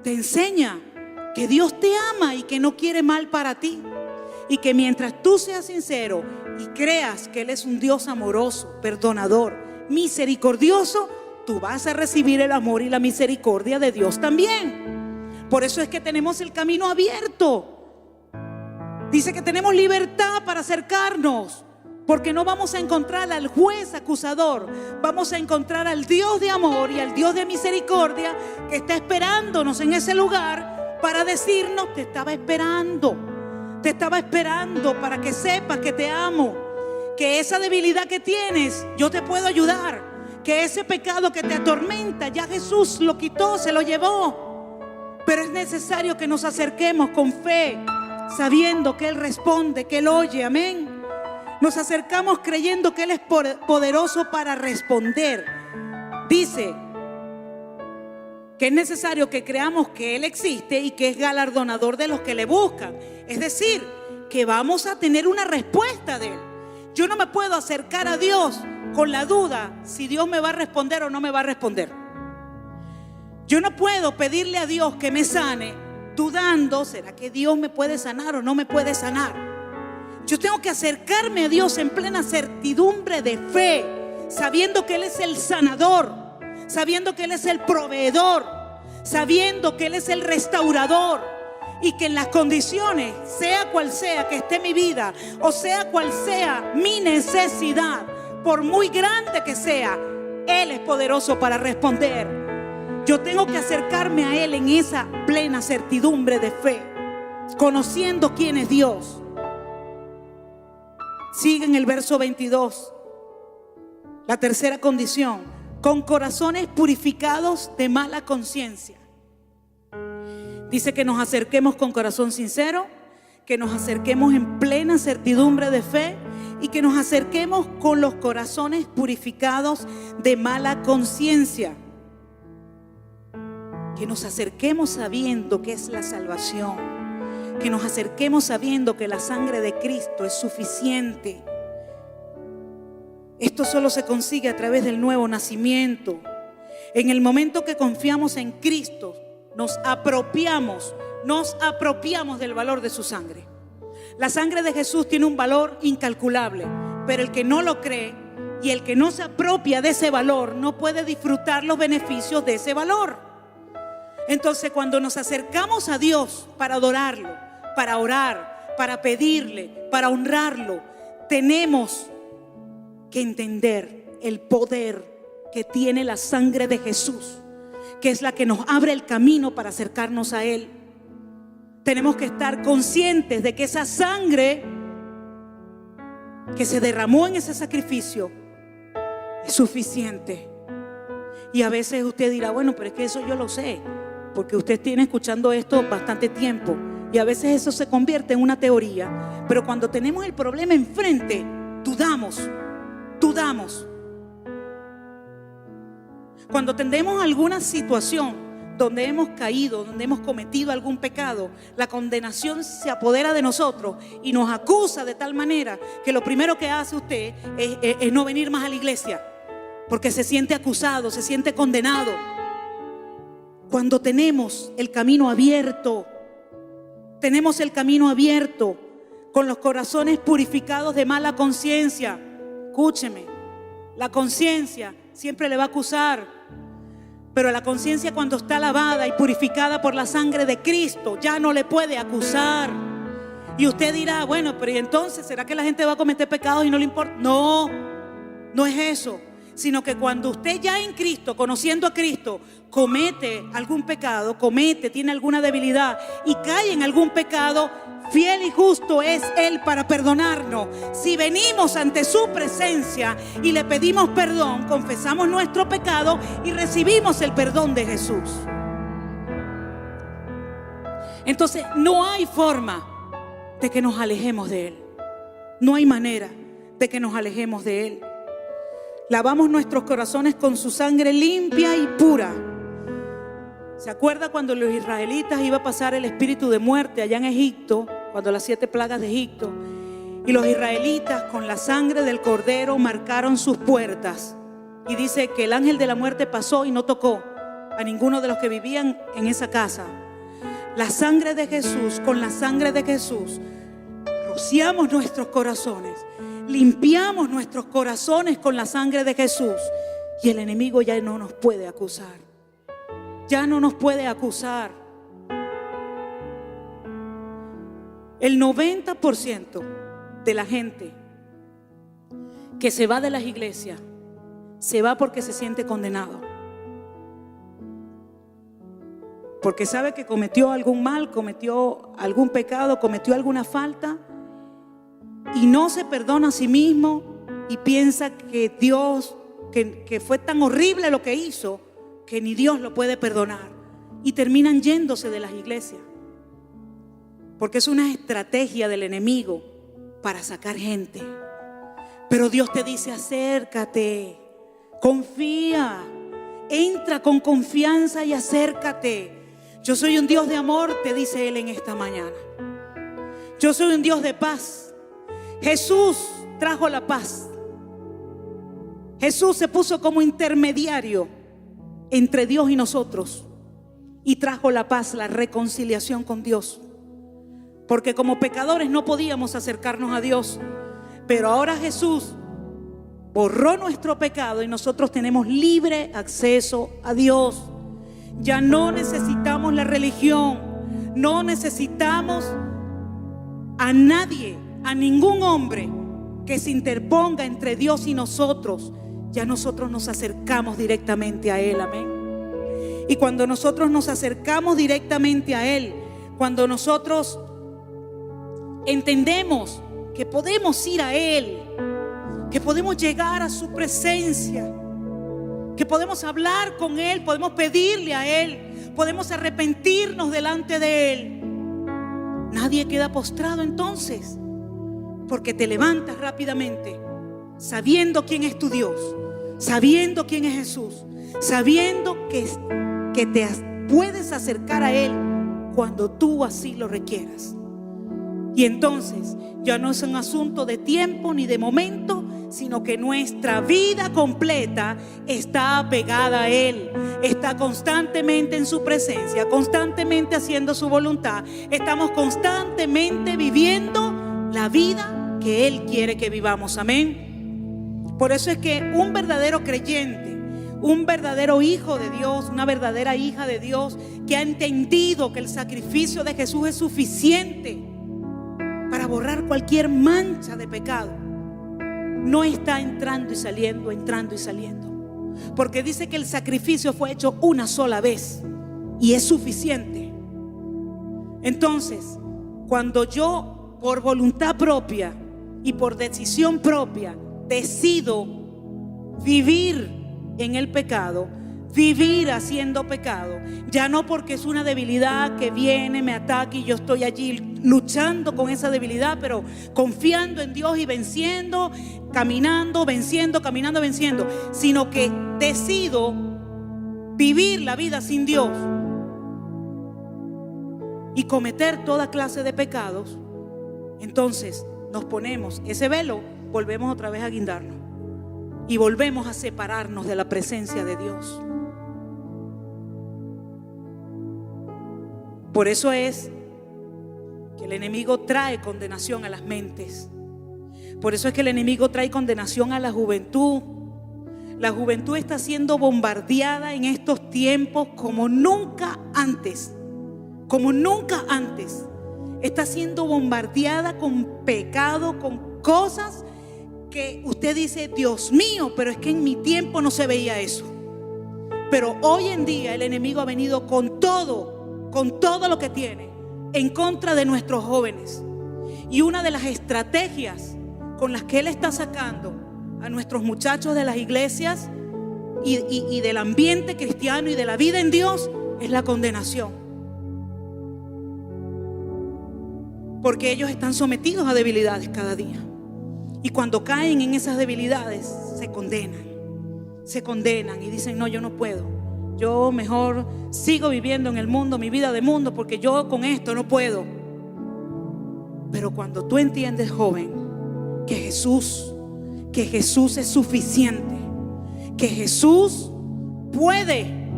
te enseña que Dios te ama y que no quiere mal para ti. Y que mientras tú seas sincero y creas que Él es un Dios amoroso, perdonador, misericordioso, tú vas a recibir el amor y la misericordia de Dios también. Por eso es que tenemos el camino abierto. Dice que tenemos libertad para acercarnos, porque no vamos a encontrar al juez acusador, vamos a encontrar al Dios de amor y al Dios de misericordia que está esperándonos en ese lugar para decirnos, te estaba esperando para que sepas que te amo, que esa debilidad que tienes yo te puedo ayudar, que ese pecado que te atormenta ya Jesús lo quitó, se lo llevó. Pero es necesario que nos acerquemos con fe, sabiendo que Él responde, que Él oye. Amén. Nos acercamos creyendo que Él es poderoso para responder. Dice que es necesario que creamos que Él existe y que es galardonador de los que le buscan. Es decir, que vamos a tener una respuesta de Él. Yo no me puedo acercar a Dios con la duda si Dios me va a responder o no me va a responder. Yo no puedo pedirle a Dios que me sane dudando, ¿será que Dios me puede sanar o no me puede sanar? Yo tengo que acercarme a Dios en plena certidumbre de fe, sabiendo que Él es el sanador, sabiendo que Él es el proveedor, sabiendo que Él es el restaurador, y que en las condiciones, sea cual sea que esté mi vida, o sea cual sea mi necesidad, por muy grande que sea, Él es poderoso para responder. Yo tengo que acercarme a Él en esa plena certidumbre de fe, conociendo quién es Dios. Sigue en el verso 22, la tercera condición: con corazones purificados de mala conciencia. Dice que nos acerquemos con corazón sincero, que nos acerquemos en plena certidumbre de fe y que nos acerquemos con los corazones purificados de mala conciencia. Que nos acerquemos sabiendo que es la salvación, que nos acerquemos sabiendo que la sangre de Cristo es suficiente. Esto solo se consigue a través del nuevo nacimiento. En el momento que confiamos en Cristo, nos apropiamos del valor de su sangre. La sangre de Jesús tiene un valor incalculable, pero el que no lo cree y el que no se apropia de ese valor no puede disfrutar los beneficios de ese valor. Entonces, cuando nos acercamos a Dios para adorarlo, para orar, para pedirle, para honrarlo, tenemos que entender el poder que tiene la sangre de Jesús, que es la que nos abre el camino para acercarnos a Él. Tenemos que estar conscientes de que esa sangre que se derramó en ese sacrificio es suficiente. Y a veces usted dirá, bueno, pero es que eso yo lo sé, porque usted tiene escuchando esto bastante tiempo. Y a veces eso se convierte en una teoría. Pero cuando tenemos el problema enfrente, dudamos. Cuando tenemos alguna situación donde hemos caído, donde hemos cometido algún pecado, la condenación se apodera de nosotros y nos acusa de tal manera que lo primero que hace usted es no venir más a la iglesia, porque se siente acusado, se siente condenado. Cuando tenemos el camino abierto, con los corazones purificados de mala conciencia. Escúcheme, la conciencia siempre le va a acusar, pero la conciencia, cuando está lavada y purificada por la sangre de Cristo, ya no le puede acusar. Y usted dirá, bueno, pero ¿y entonces será que la gente va a cometer pecados y no le importa? No es eso, sino que cuando usted ya en Cristo, conociendo a Cristo, comete algún pecado, tiene alguna debilidad y cae en algún pecado, fiel y justo es Él para perdonarnos. Si venimos ante su presencia y le pedimos perdón, confesamos nuestro pecado y recibimos el perdón de Jesús. Entonces no hay forma de que nos alejemos de Él. No hay manera de que nos alejemos de Él. Lavamos nuestros corazones con su sangre limpia y pura. ¿Se acuerda cuando los israelitas iba a pasar el espíritu de muerte allá en Egipto, cuando las 7 plagas de Egipto? Y los israelitas con la sangre del cordero marcaron sus puertas. Y dice que el ángel de la muerte pasó y no tocó a ninguno de los que vivían en esa casa. La sangre de Jesús, con la sangre de Jesús, rociamos nuestros corazones. Limpiamos nuestros corazones con la sangre de Jesús y el enemigo ya no nos puede acusar. Ya no nos puede acusar. El 90% de la gente que se va de las iglesias se va porque se siente condenado. Porque sabe que cometió algún mal, cometió algún pecado, cometió alguna falta. Y no se perdona a sí mismo y piensa que Dios, que fue tan horrible lo que hizo, que ni Dios lo puede perdonar. Y terminan yéndose de las iglesias. Porque es una estrategia del enemigo para sacar gente. Pero Dios te dice, acércate, confía, entra con confianza y acércate. Yo soy un Dios de amor, te dice Él en esta mañana. Yo soy un Dios de paz. Jesús trajo la paz. Jesús se puso como intermediario entre Dios y nosotros y trajo la paz, la reconciliación con Dios. Porque como pecadores no podíamos acercarnos a Dios, pero ahora Jesús borró nuestro pecado y nosotros tenemos libre acceso a Dios. Ya no necesitamos la religión, no necesitamos a nadie, a ningún hombre que se interponga entre Dios y nosotros. Ya nosotros nos acercamos directamente a Él, amén. Y cuando nosotros nos acercamos directamente a Él, cuando nosotros entendemos que podemos ir a Él, que podemos llegar a su presencia, que podemos hablar con Él, podemos pedirle a Él, podemos arrepentirnos delante de Él. Nadie queda postrado entonces, porque te levantas rápidamente, sabiendo quién es tu Dios, sabiendo quién es Jesús, sabiendo que te puedes acercar a Él cuando tú así lo requieras. Y entonces ya no es un asunto de tiempo ni de momento, sino que nuestra vida completa está apegada a Él, está constantemente en su presencia, constantemente haciendo su voluntad. Estamos constantemente viviendo la vida que Él quiere que vivamos. Amén. Por eso es que un verdadero creyente, un verdadero hijo de Dios, una verdadera hija de Dios, que ha entendido que el sacrificio de Jesús es suficiente para borrar cualquier mancha de pecado, no está entrando y saliendo, porque dice que el sacrificio fue hecho una sola vez y es suficiente. Entonces, cuando yo por voluntad propia y por decisión propia decido vivir en el pecado, vivir haciendo pecado, ya no porque es una debilidad que viene, me ataca y yo estoy allí luchando con esa debilidad, pero confiando en Dios y venciendo, caminando, venciendo, sino que decido vivir la vida sin Dios y cometer toda clase de pecados. Entonces nos ponemos ese velo, volvemos otra vez a guindarnos y volvemos a separarnos de la presencia de Dios. Por eso es que el enemigo trae condenación a las mentes. Por eso es que el enemigo trae condenación a la juventud. La juventud está siendo bombardeada en estos tiempos como nunca antes. Como nunca antes. Está siendo bombardeada con pecado, con cosas que usted dice, Dios mío, pero es que en mi tiempo no se veía eso. Pero hoy en día el enemigo ha venido con todo lo que tiene en contra de nuestros jóvenes. Y una de las estrategias con las que él está sacando a nuestros muchachos de las iglesias y del ambiente cristiano y de la vida en Dios es la condenación. Porque ellos están sometidos a debilidades cada día. Y cuando caen en esas debilidades se condenan y dicen, no, yo no puedo. Yo mejor sigo viviendo en el mundo, mi vida de mundo, porque yo con esto no puedo. Pero cuando tú entiendes, joven, que Jesús es suficiente, que Jesús puede,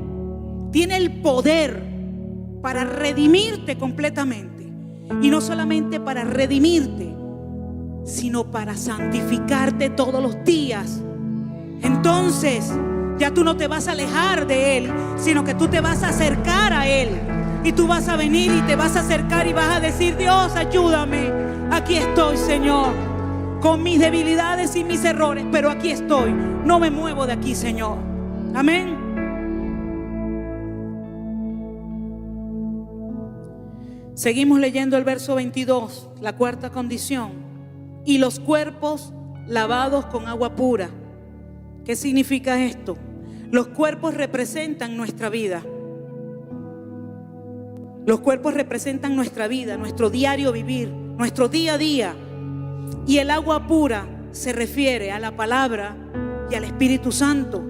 tiene el poder para redimirte completamente. Y no solamente para redimirte, sino para santificarte todos los días. Entonces ya tú no te vas a alejar de Él, sino que tú te vas a acercar a Él. Y tú vas a venir y te vas a acercar y vas a decir, Dios, ayúdame. Aquí estoy, Señor, con mis debilidades y mis errores, pero aquí estoy. No me muevo de aquí, Señor. Amén. Seguimos leyendo el verso 22, la cuarta condición. Y los cuerpos lavados con agua pura. ¿Qué significa esto? Los cuerpos representan nuestra vida. Los cuerpos representan nuestra vida, nuestro diario vivir, nuestro día a día. Y el agua pura se refiere a la palabra y al Espíritu Santo.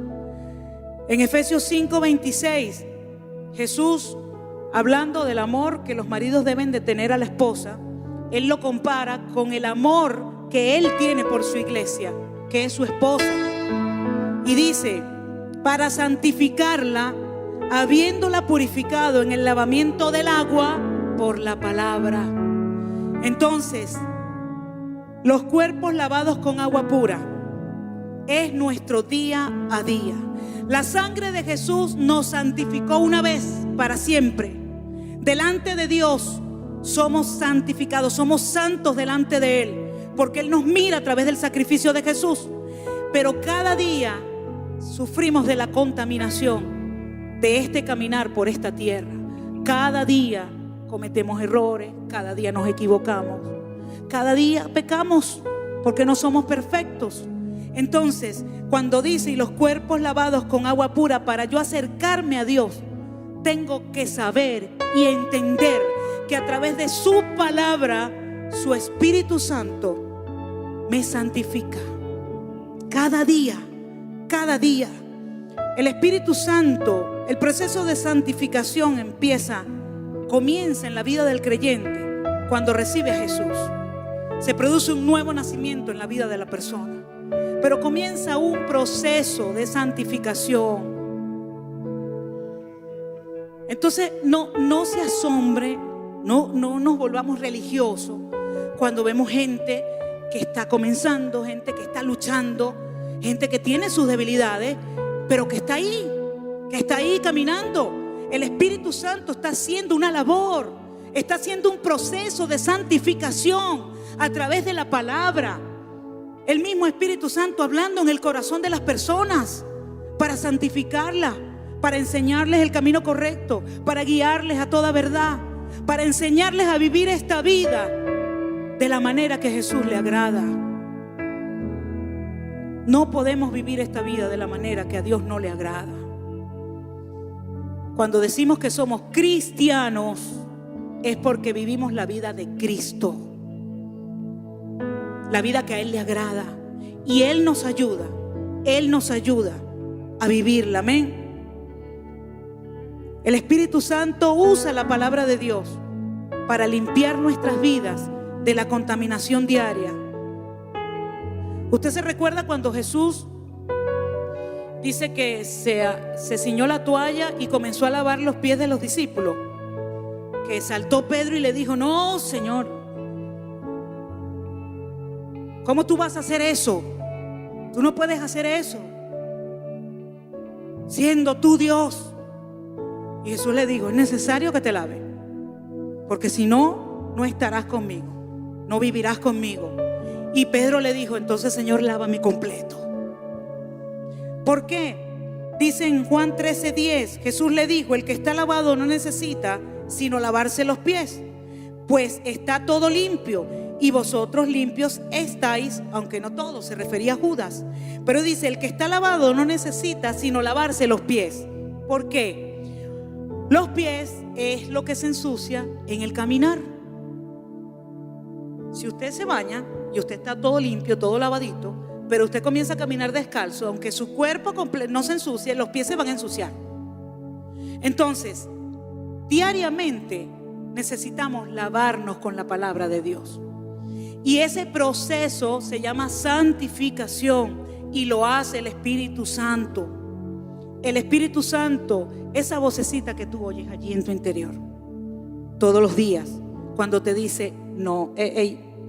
En Efesios 5:26, Jesús, hablando del amor que los maridos deben de tener a la esposa, Él lo compara con el amor que Él tiene por su iglesia, que es su esposa. Y dice, para santificarla, habiéndola purificado en el lavamiento del agua por la palabra. Entonces, los cuerpos lavados con agua pura es nuestro día a día. La sangre de Jesús nos santificó una vez para siempre. Delante de Dios somos santificados, somos santos delante de Él, porque Él nos mira a través del sacrificio de Jesús. Pero cada día sufrimos de la contaminación de este caminar por esta tierra. Cada día cometemos errores, cada día nos equivocamos, cada día pecamos porque no somos perfectos. Entonces, cuando dice, y los cuerpos lavados con agua pura, para yo acercarme a Dios, tengo que saber y entender que a través de su palabra, su Espíritu Santo me santifica. Cada día, cada día. El Espíritu Santo, el proceso de santificación comienza en la vida del creyente cuando recibe a Jesús. Se produce un nuevo nacimiento en la vida de la persona, pero comienza un proceso de santificación. Entonces no se asombre, no nos volvamos religiosos cuando vemos gente que está comenzando, gente que está luchando, gente que tiene sus debilidades, pero que está ahí caminando. El Espíritu Santo está haciendo una labor, está haciendo un proceso de santificación a través de la palabra. El mismo Espíritu Santo hablando en el corazón de las personas para santificarlas, para enseñarles el camino correcto, para guiarles a toda verdad, para enseñarles a vivir esta vida de la manera que Jesús le agrada. No podemos vivir esta vida de la manera que a Dios no le agrada. Cuando decimos que somos cristianos, es porque vivimos la vida de Cristo, la vida que a Él le agrada, y Él nos ayuda a vivirla. Amén. El Espíritu Santo usa la palabra de Dios para limpiar nuestras vidas de la contaminación diaria. Usted se recuerda cuando Jesús dice que se ciñó la toalla y comenzó a lavar los pies de los discípulos, que saltó Pedro y le dijo: no, Señor, ¿cómo tú vas a hacer eso? Tú no puedes hacer eso, siendo tú Dios. Y Jesús le dijo: es necesario que te lave, porque si no, no estarás conmigo, no vivirás conmigo. Y Pedro le dijo: entonces, Señor, lávame completo. ¿Por qué? Dice en Juan 13:10, Jesús le dijo: el que está lavado no necesita sino lavarse los pies, pues está todo limpio, y vosotros limpios estáis, aunque no todos, se refería a Judas. Pero dice: el que está lavado no necesita sino lavarse los pies. ¿Por qué? Los pies es lo que se ensucia en el caminar. Si usted se baña y usted está todo limpio, todo lavadito, pero usted comienza a caminar descalzo, aunque su cuerpo no se ensucie, los pies se van a ensuciar. Entonces, diariamente necesitamos lavarnos con la palabra de Dios. Y ese proceso se llama santificación y lo hace el Espíritu Santo. El Espíritu Santo, esa vocecita que tú oyes allí en tu interior todos los días, cuando te dice: no,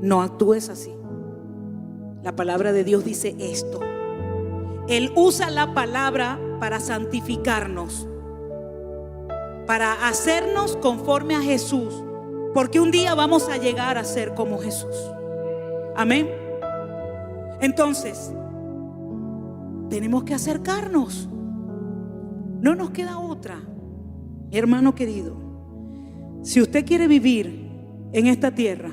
no actúes así. La palabra de Dios dice esto. Él usa la palabra para santificarnos, para hacernos conforme a Jesús, porque un día vamos a llegar a ser como Jesús. Amén. Entonces, tenemos que acercarnos. No nos queda otra. Mi hermano querido, si usted quiere vivir en esta tierra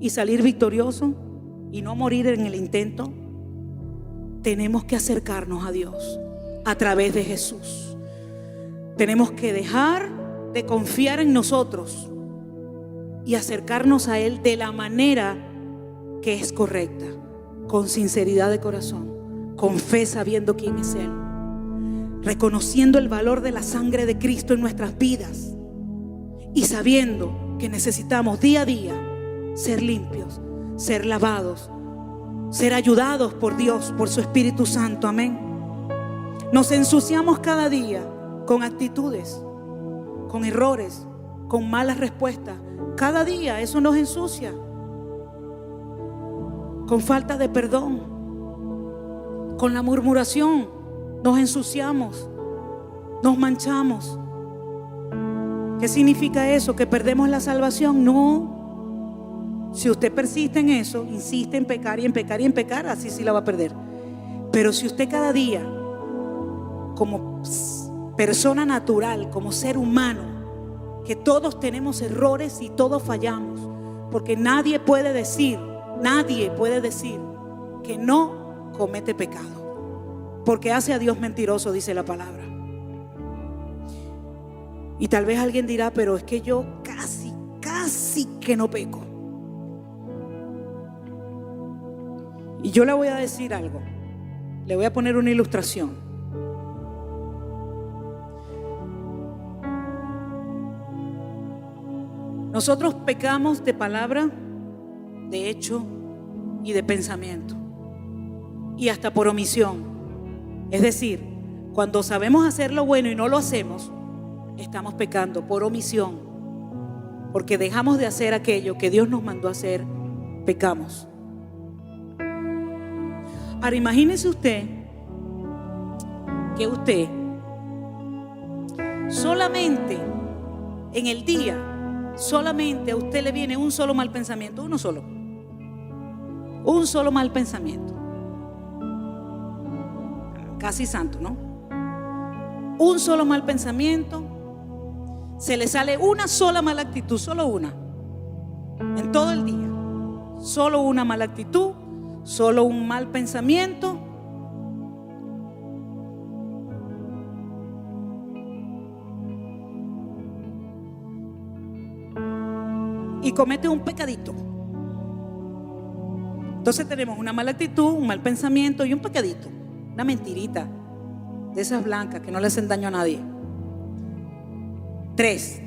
y salir victorioso y no morir en el intento, tenemos que acercarnos a Dios a través de Jesús. Tenemos que dejar de confiar en nosotros y acercarnos a Él de la manera que es correcta, con sinceridad de corazón, con fe, sabiendo quién es Él, reconociendo el valor de la sangre de Cristo en nuestras vidas y sabiendo que necesitamos día a día ser limpios, ser lavados, ser ayudados por Dios, por su Espíritu Santo. Amén. Nos ensuciamos cada día con actitudes, con errores, con malas respuestas. Cada día eso nos ensucia, con falta de perdón, con la murmuración nos ensuciamos, nos manchamos. ¿Qué significa eso? ¿Que perdemos la salvación? No. Si usted persiste en eso, insiste en pecar y en pecar y en pecar, así sí la va a perder. Pero si usted cada día, como persona natural, como ser humano, que todos tenemos errores y todos fallamos, porque nadie puede decir que no comete pecado, porque hace a Dios mentiroso, dice la palabra. Y tal vez alguien dirá, pero es que yo casi que no peco. Y yo le voy a decir algo. Le voy a poner una ilustración. Nosotros pecamos de palabra, de hecho y de pensamiento. Y hasta por omisión. Es decir, cuando sabemos hacer lo bueno y no lo hacemos, estamos pecando por omisión. Porque dejamos de hacer aquello que Dios nos mandó a hacer, pecamos. Ahora imagínese usted que usted solamente en el día, solamente a usted le viene un solo mal pensamiento, uno solo. Un solo mal pensamiento. Casi santo, ¿no? Un solo mal pensamiento. Se le sale una sola mala actitud, solo una. En todo el día. Solo una mala actitud, solo un mal pensamiento. Y comete un pecadito. Entonces tenemos una mala actitud, un mal pensamiento y un pecadito. Una mentirita de esas blancas que no le hacen daño a nadie. 3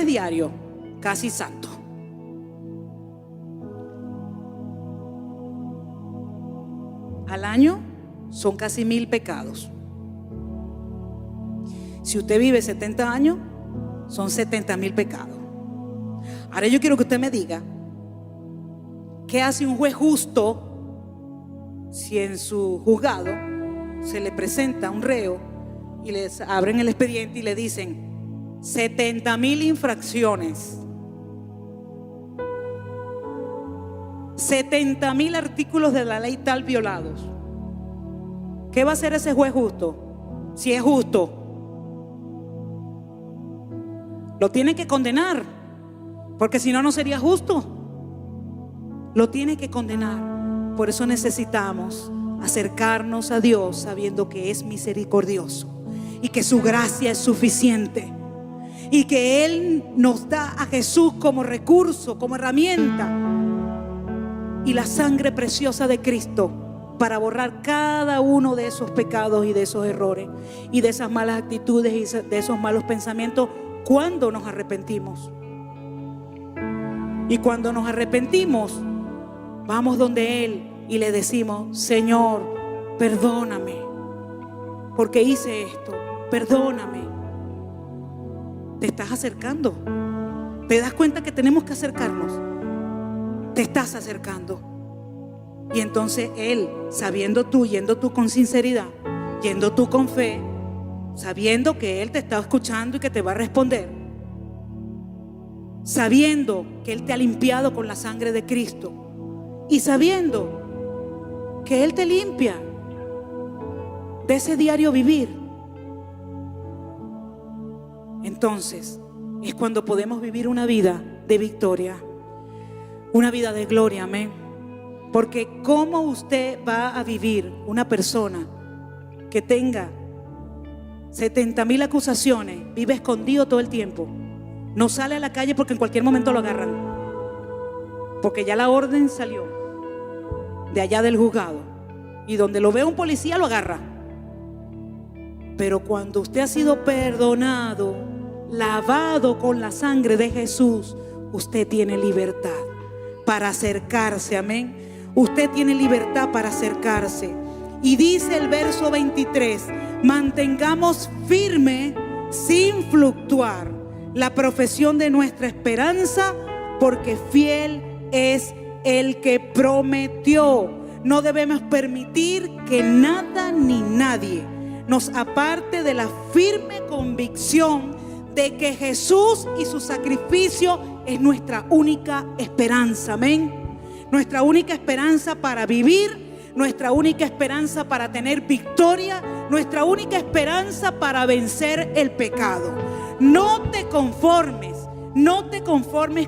diarios, casi santo. Al año son casi 1000 pecados. Si usted vive 70 años, son 70,000 pecados. Ahora yo quiero que usted me diga, ¿qué hace un juez justo si en su juzgado se le presenta un reo y les abren el expediente y le dicen 70,000 infracciones, 70,000 artículos de la ley tal violados? ¿Qué va a hacer ese juez justo? Si es justo, lo tiene que condenar, porque si no, no sería justo. Lo tiene que condenar. Por eso necesitamos acercarnos a Dios sabiendo que es misericordioso y que su gracia es suficiente y que Él nos da a Jesús como recurso, como herramienta, y la sangre preciosa de Cristo para borrar cada uno de esos pecados y de esos errores y de esas malas actitudes y de esos malos pensamientos cuando nos arrepentimos. Y cuando nos arrepentimos, vamos donde Él y le decimos: Señor, perdóname porque hice esto, perdóname. Te estás acercando. ¿Te das cuenta que tenemos que acercarnos? Te estás acercando. Y entonces Él, sabiendo tú, yendo tú con sinceridad, yendo tú con fe, sabiendo que Él te está escuchando y que te va a responder, sabiendo que Él te ha limpiado con la sangre de Cristo y sabiendo que Él te limpia de ese diario vivir, entonces es cuando podemos vivir una vida de victoria, una vida de gloria, amén. Porque ¿cómo usted va a vivir una persona que tenga 70,000 acusaciones, vive escondido todo el tiempo, no sale a la calle porque en cualquier momento lo agarran, porque ya la orden salió de allá del juzgado y donde lo ve un policía lo agarra? Pero cuando usted ha sido perdonado, lavado con la sangre de Jesús, usted tiene libertad para acercarse, amén. Usted tiene libertad para acercarse. Y dice el verso 23: mantengamos firme sin fluctuar la profesión de nuestra esperanza, porque fiel es el que prometió. No debemos permitir que nada ni nadie nos aparte de la firme convicción de que Jesús y su sacrificio es nuestra única esperanza, amén. Nuestra única esperanza para vivir, nuestra única esperanza para tener victoria, nuestra única esperanza para vencer el pecado. No te conformes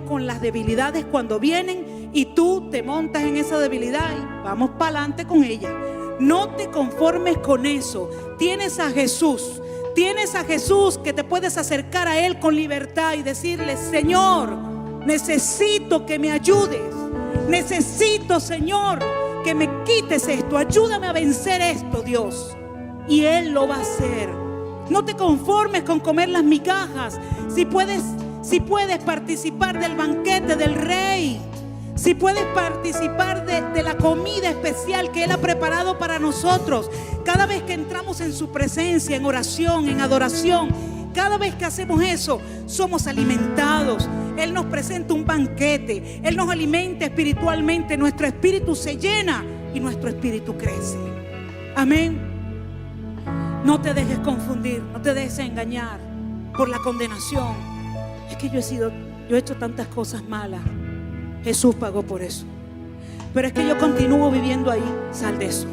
con las debilidades cuando vienen y tú te montas en esa debilidad y vamos para adelante con ella. No te conformes con eso. Tienes a Jesús. Tienes a Jesús que te puedes acercar a Él con libertad y decirle: Señor, necesito que me ayudes. Necesito, Señor, que me quites esto. Ayúdame a vencer esto, Dios. Y Él lo va a hacer. No te conformes con comer las migajas. Si puedes participar del banquete del Rey, si puedes participar de la comida especial que Él ha preparado para nosotros. Cada vez que entramos en su presencia, en oración, en adoración, cada vez que hacemos eso, somos alimentados. Él nos presenta un banquete. Él nos alimenta espiritualmente. Nuestro espíritu se llena y nuestro espíritu crece. Amén. No te dejes confundir, no te dejes engañar por la condenación. Es que yo he hecho tantas cosas malas. Jesús pagó por eso. Pero es que yo continúo viviendo ahí. Sal de eso.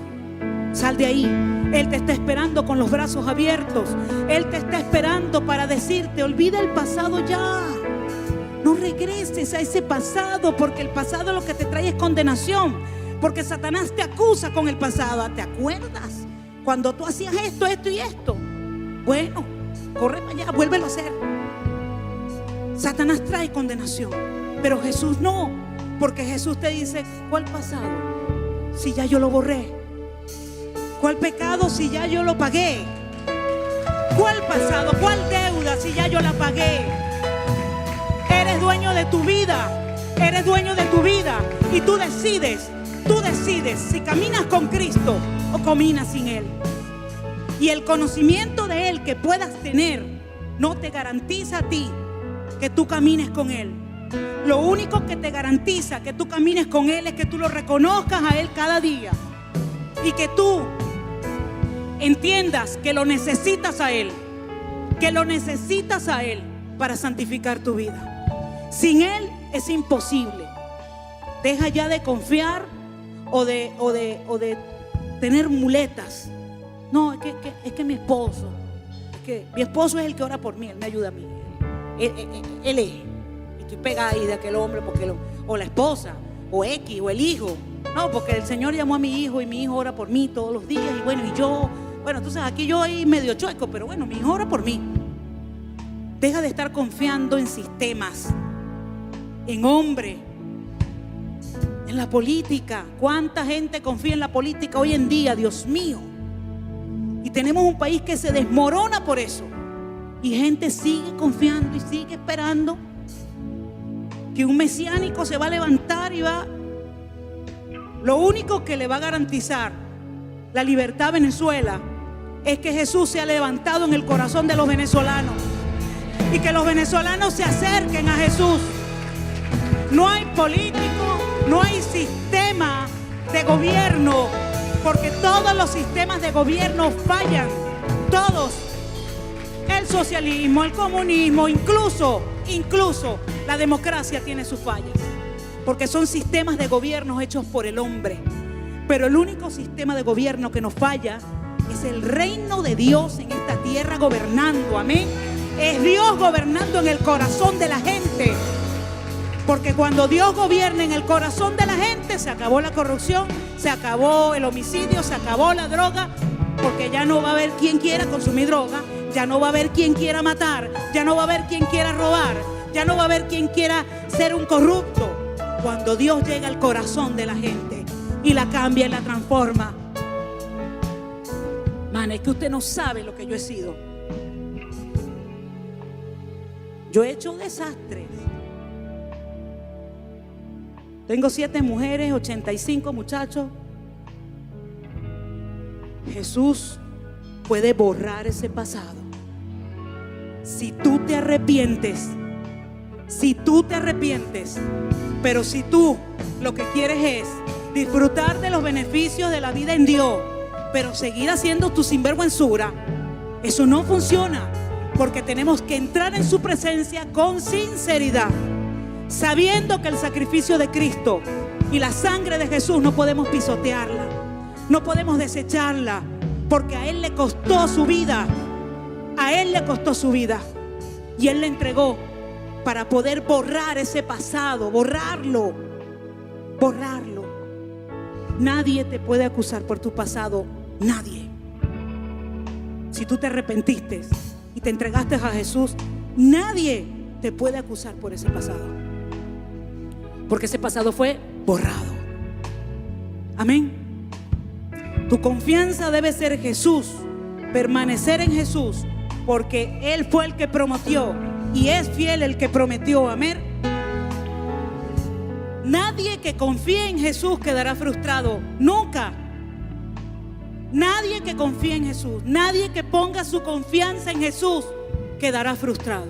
Sal de ahí. Él te está esperando con los brazos abiertos. Él te está esperando para decirte: olvida el pasado ya. No regreses a ese pasado, porque el pasado lo que te trae es condenación. Porque Satanás te acusa con el pasado. ¿Te acuerdas? Cuando tú hacías esto, esto y esto. Bueno, corre para allá, vuélvelo a hacer. Satanás trae condenación, pero Jesús no. Porque Jesús te dice: ¿cuál pasado? Si ya yo lo borré. ¿Cuál pecado si ya yo lo pagué? ¿Cuál pasado? ¿Cuál deuda si ya yo la pagué? Eres dueño de tu vida. Eres dueño de tu vida. Y tú decides si caminas con Cristo o caminas sin Él. Y el conocimiento de Él que puedas tener no te garantiza a ti que tú camines con Él. Lo único que te garantiza que tú camines con Él es que tú lo reconozcas a Él cada día. Y que tú entiendas que lo necesitas a Él. Que lo necesitas a Él para santificar tu vida. Sin Él es imposible. Deja ya de confiar o de tener muletas. No, es que mi esposo, mi esposo es el que ora por mí, él me ayuda a mí. Él es. Estoy pegada ahí de aquel hombre o la esposa, o X, o el hijo. No, porque el Señor llamó a mi hijo y mi hijo ora por mí todos los días. Y bueno, entonces aquí yo ahí medio chueco, pero bueno, mi hijo ora por mí. Deja de estar confiando en sistemas, en hombre, en la política. ¿Cuánta gente confía en la política hoy en día? Dios mío. Y tenemos un país que se desmorona por eso. Y gente sigue confiando y sigue esperando que un mesiánico se va a levantar y va. Lo único que le va a garantizar la libertad a Venezuela es que Jesús se ha levantado en el corazón de los venezolanos y que los venezolanos se acerquen a Jesús. No hay político, no hay sistema de gobierno, porque todos los sistemas de gobierno fallan, todos. El socialismo, el comunismo, incluso la democracia tiene sus fallas, porque son sistemas de gobierno hechos por el hombre. Pero el único sistema de gobierno que no falla es el reino de Dios en esta tierra gobernando, amén. Es Dios gobernando en el corazón de la gente. Porque cuando Dios gobierna en el corazón de la gente, se acabó la corrupción, se acabó el homicidio, se acabó la droga, porque ya no va a haber quien quiera consumir droga, ya no va a haber quien quiera matar, ya no va a haber quien quiera robar, ya no va a haber quien quiera ser un corrupto. Cuando Dios llega al corazón de la gente y la cambia y la transforma. Man, es que usted no sabe lo que yo he sido. Yo he hecho desastres. Tengo 7 mujeres, 85 muchachos. Jesús puede borrar ese pasado. Si tú te arrepientes, pero si tú lo que quieres es disfrutar de los beneficios de la vida en Dios, pero seguir haciendo tu sinvergüenzura, eso no funciona, porque tenemos que entrar en su presencia con sinceridad, sabiendo que el sacrificio de Cristo y la sangre de Jesús no podemos pisotearla, no podemos desecharla, porque a Él le costó su vida, y Él le entregó para poder borrar ese pasado, borrarlo. Nadie te puede acusar por tu pasado, nadie. Si tú te arrepentiste y te entregaste a Jesús, nadie te puede acusar por ese pasado, porque ese pasado fue borrado. Amén. Tu confianza debe ser Jesús, permanecer en Jesús, porque Él fue el que prometió y es fiel el que prometió. Amén. Nadie que confíe en Jesús quedará frustrado, nunca. Nadie que confíe en Jesús, nadie que ponga su confianza en Jesús quedará frustrado,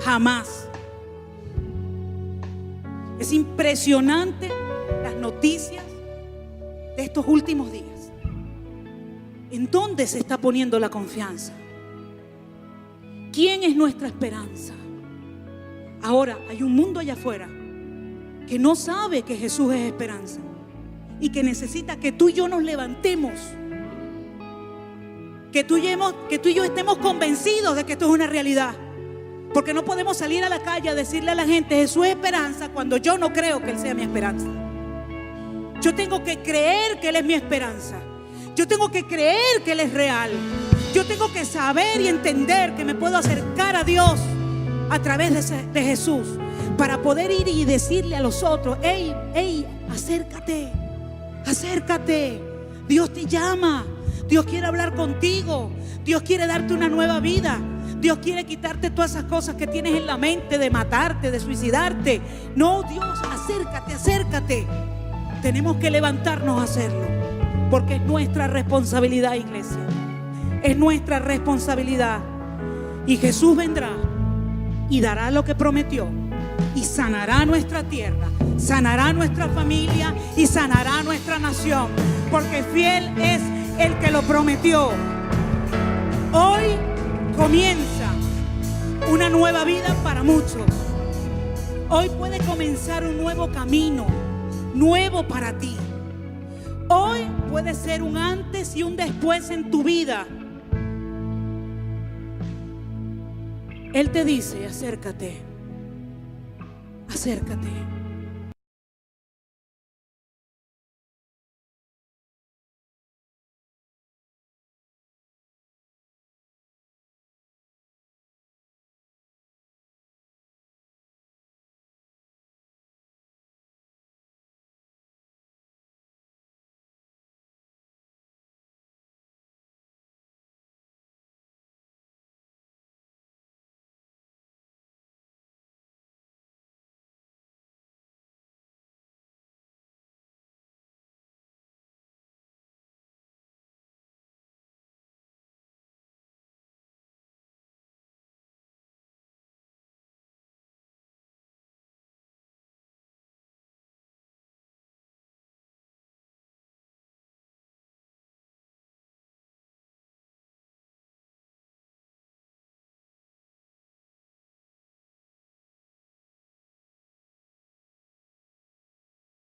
jamás. Es impresionante las noticias de estos últimos días. ¿En dónde se está poniendo la confianza? ¿Quién es nuestra esperanza? Ahora hay un mundo allá afuera que no sabe que Jesús es esperanza y que necesita que tú y yo nos levantemos, que tú y yo estemos convencidos de que esto es una realidad, porque no podemos salir a la calle a decirle a la gente Jesús es esperanza cuando yo no creo que Él sea mi esperanza. Yo tengo que creer que Él es mi esperanza. Yo tengo que creer que Él es real. Yo tengo que saber y entender que me puedo acercar a Dios a través de Jesús, para poder ir y decirle a los otros: hey, acércate, acércate. Dios te llama, Dios quiere hablar contigo, Dios quiere darte una nueva vida, Dios quiere quitarte todas esas cosas que tienes en la mente de matarte, de suicidarte. No, Dios, acércate, acércate. Tenemos que levantarnos a hacerlo, porque es nuestra responsabilidad, iglesia. Es nuestra responsabilidad. Y Jesús vendrá y dará lo que prometió, y sanará nuestra tierra, sanará nuestra familia y sanará nuestra nación, porque fiel es el que lo prometió. Hoy comienza una nueva vida para muchos. Hoy puede comenzar un nuevo camino, nuevo para ti. Hoy puede ser un antes y un después en tu vida. Él te dice: acércate, acércate.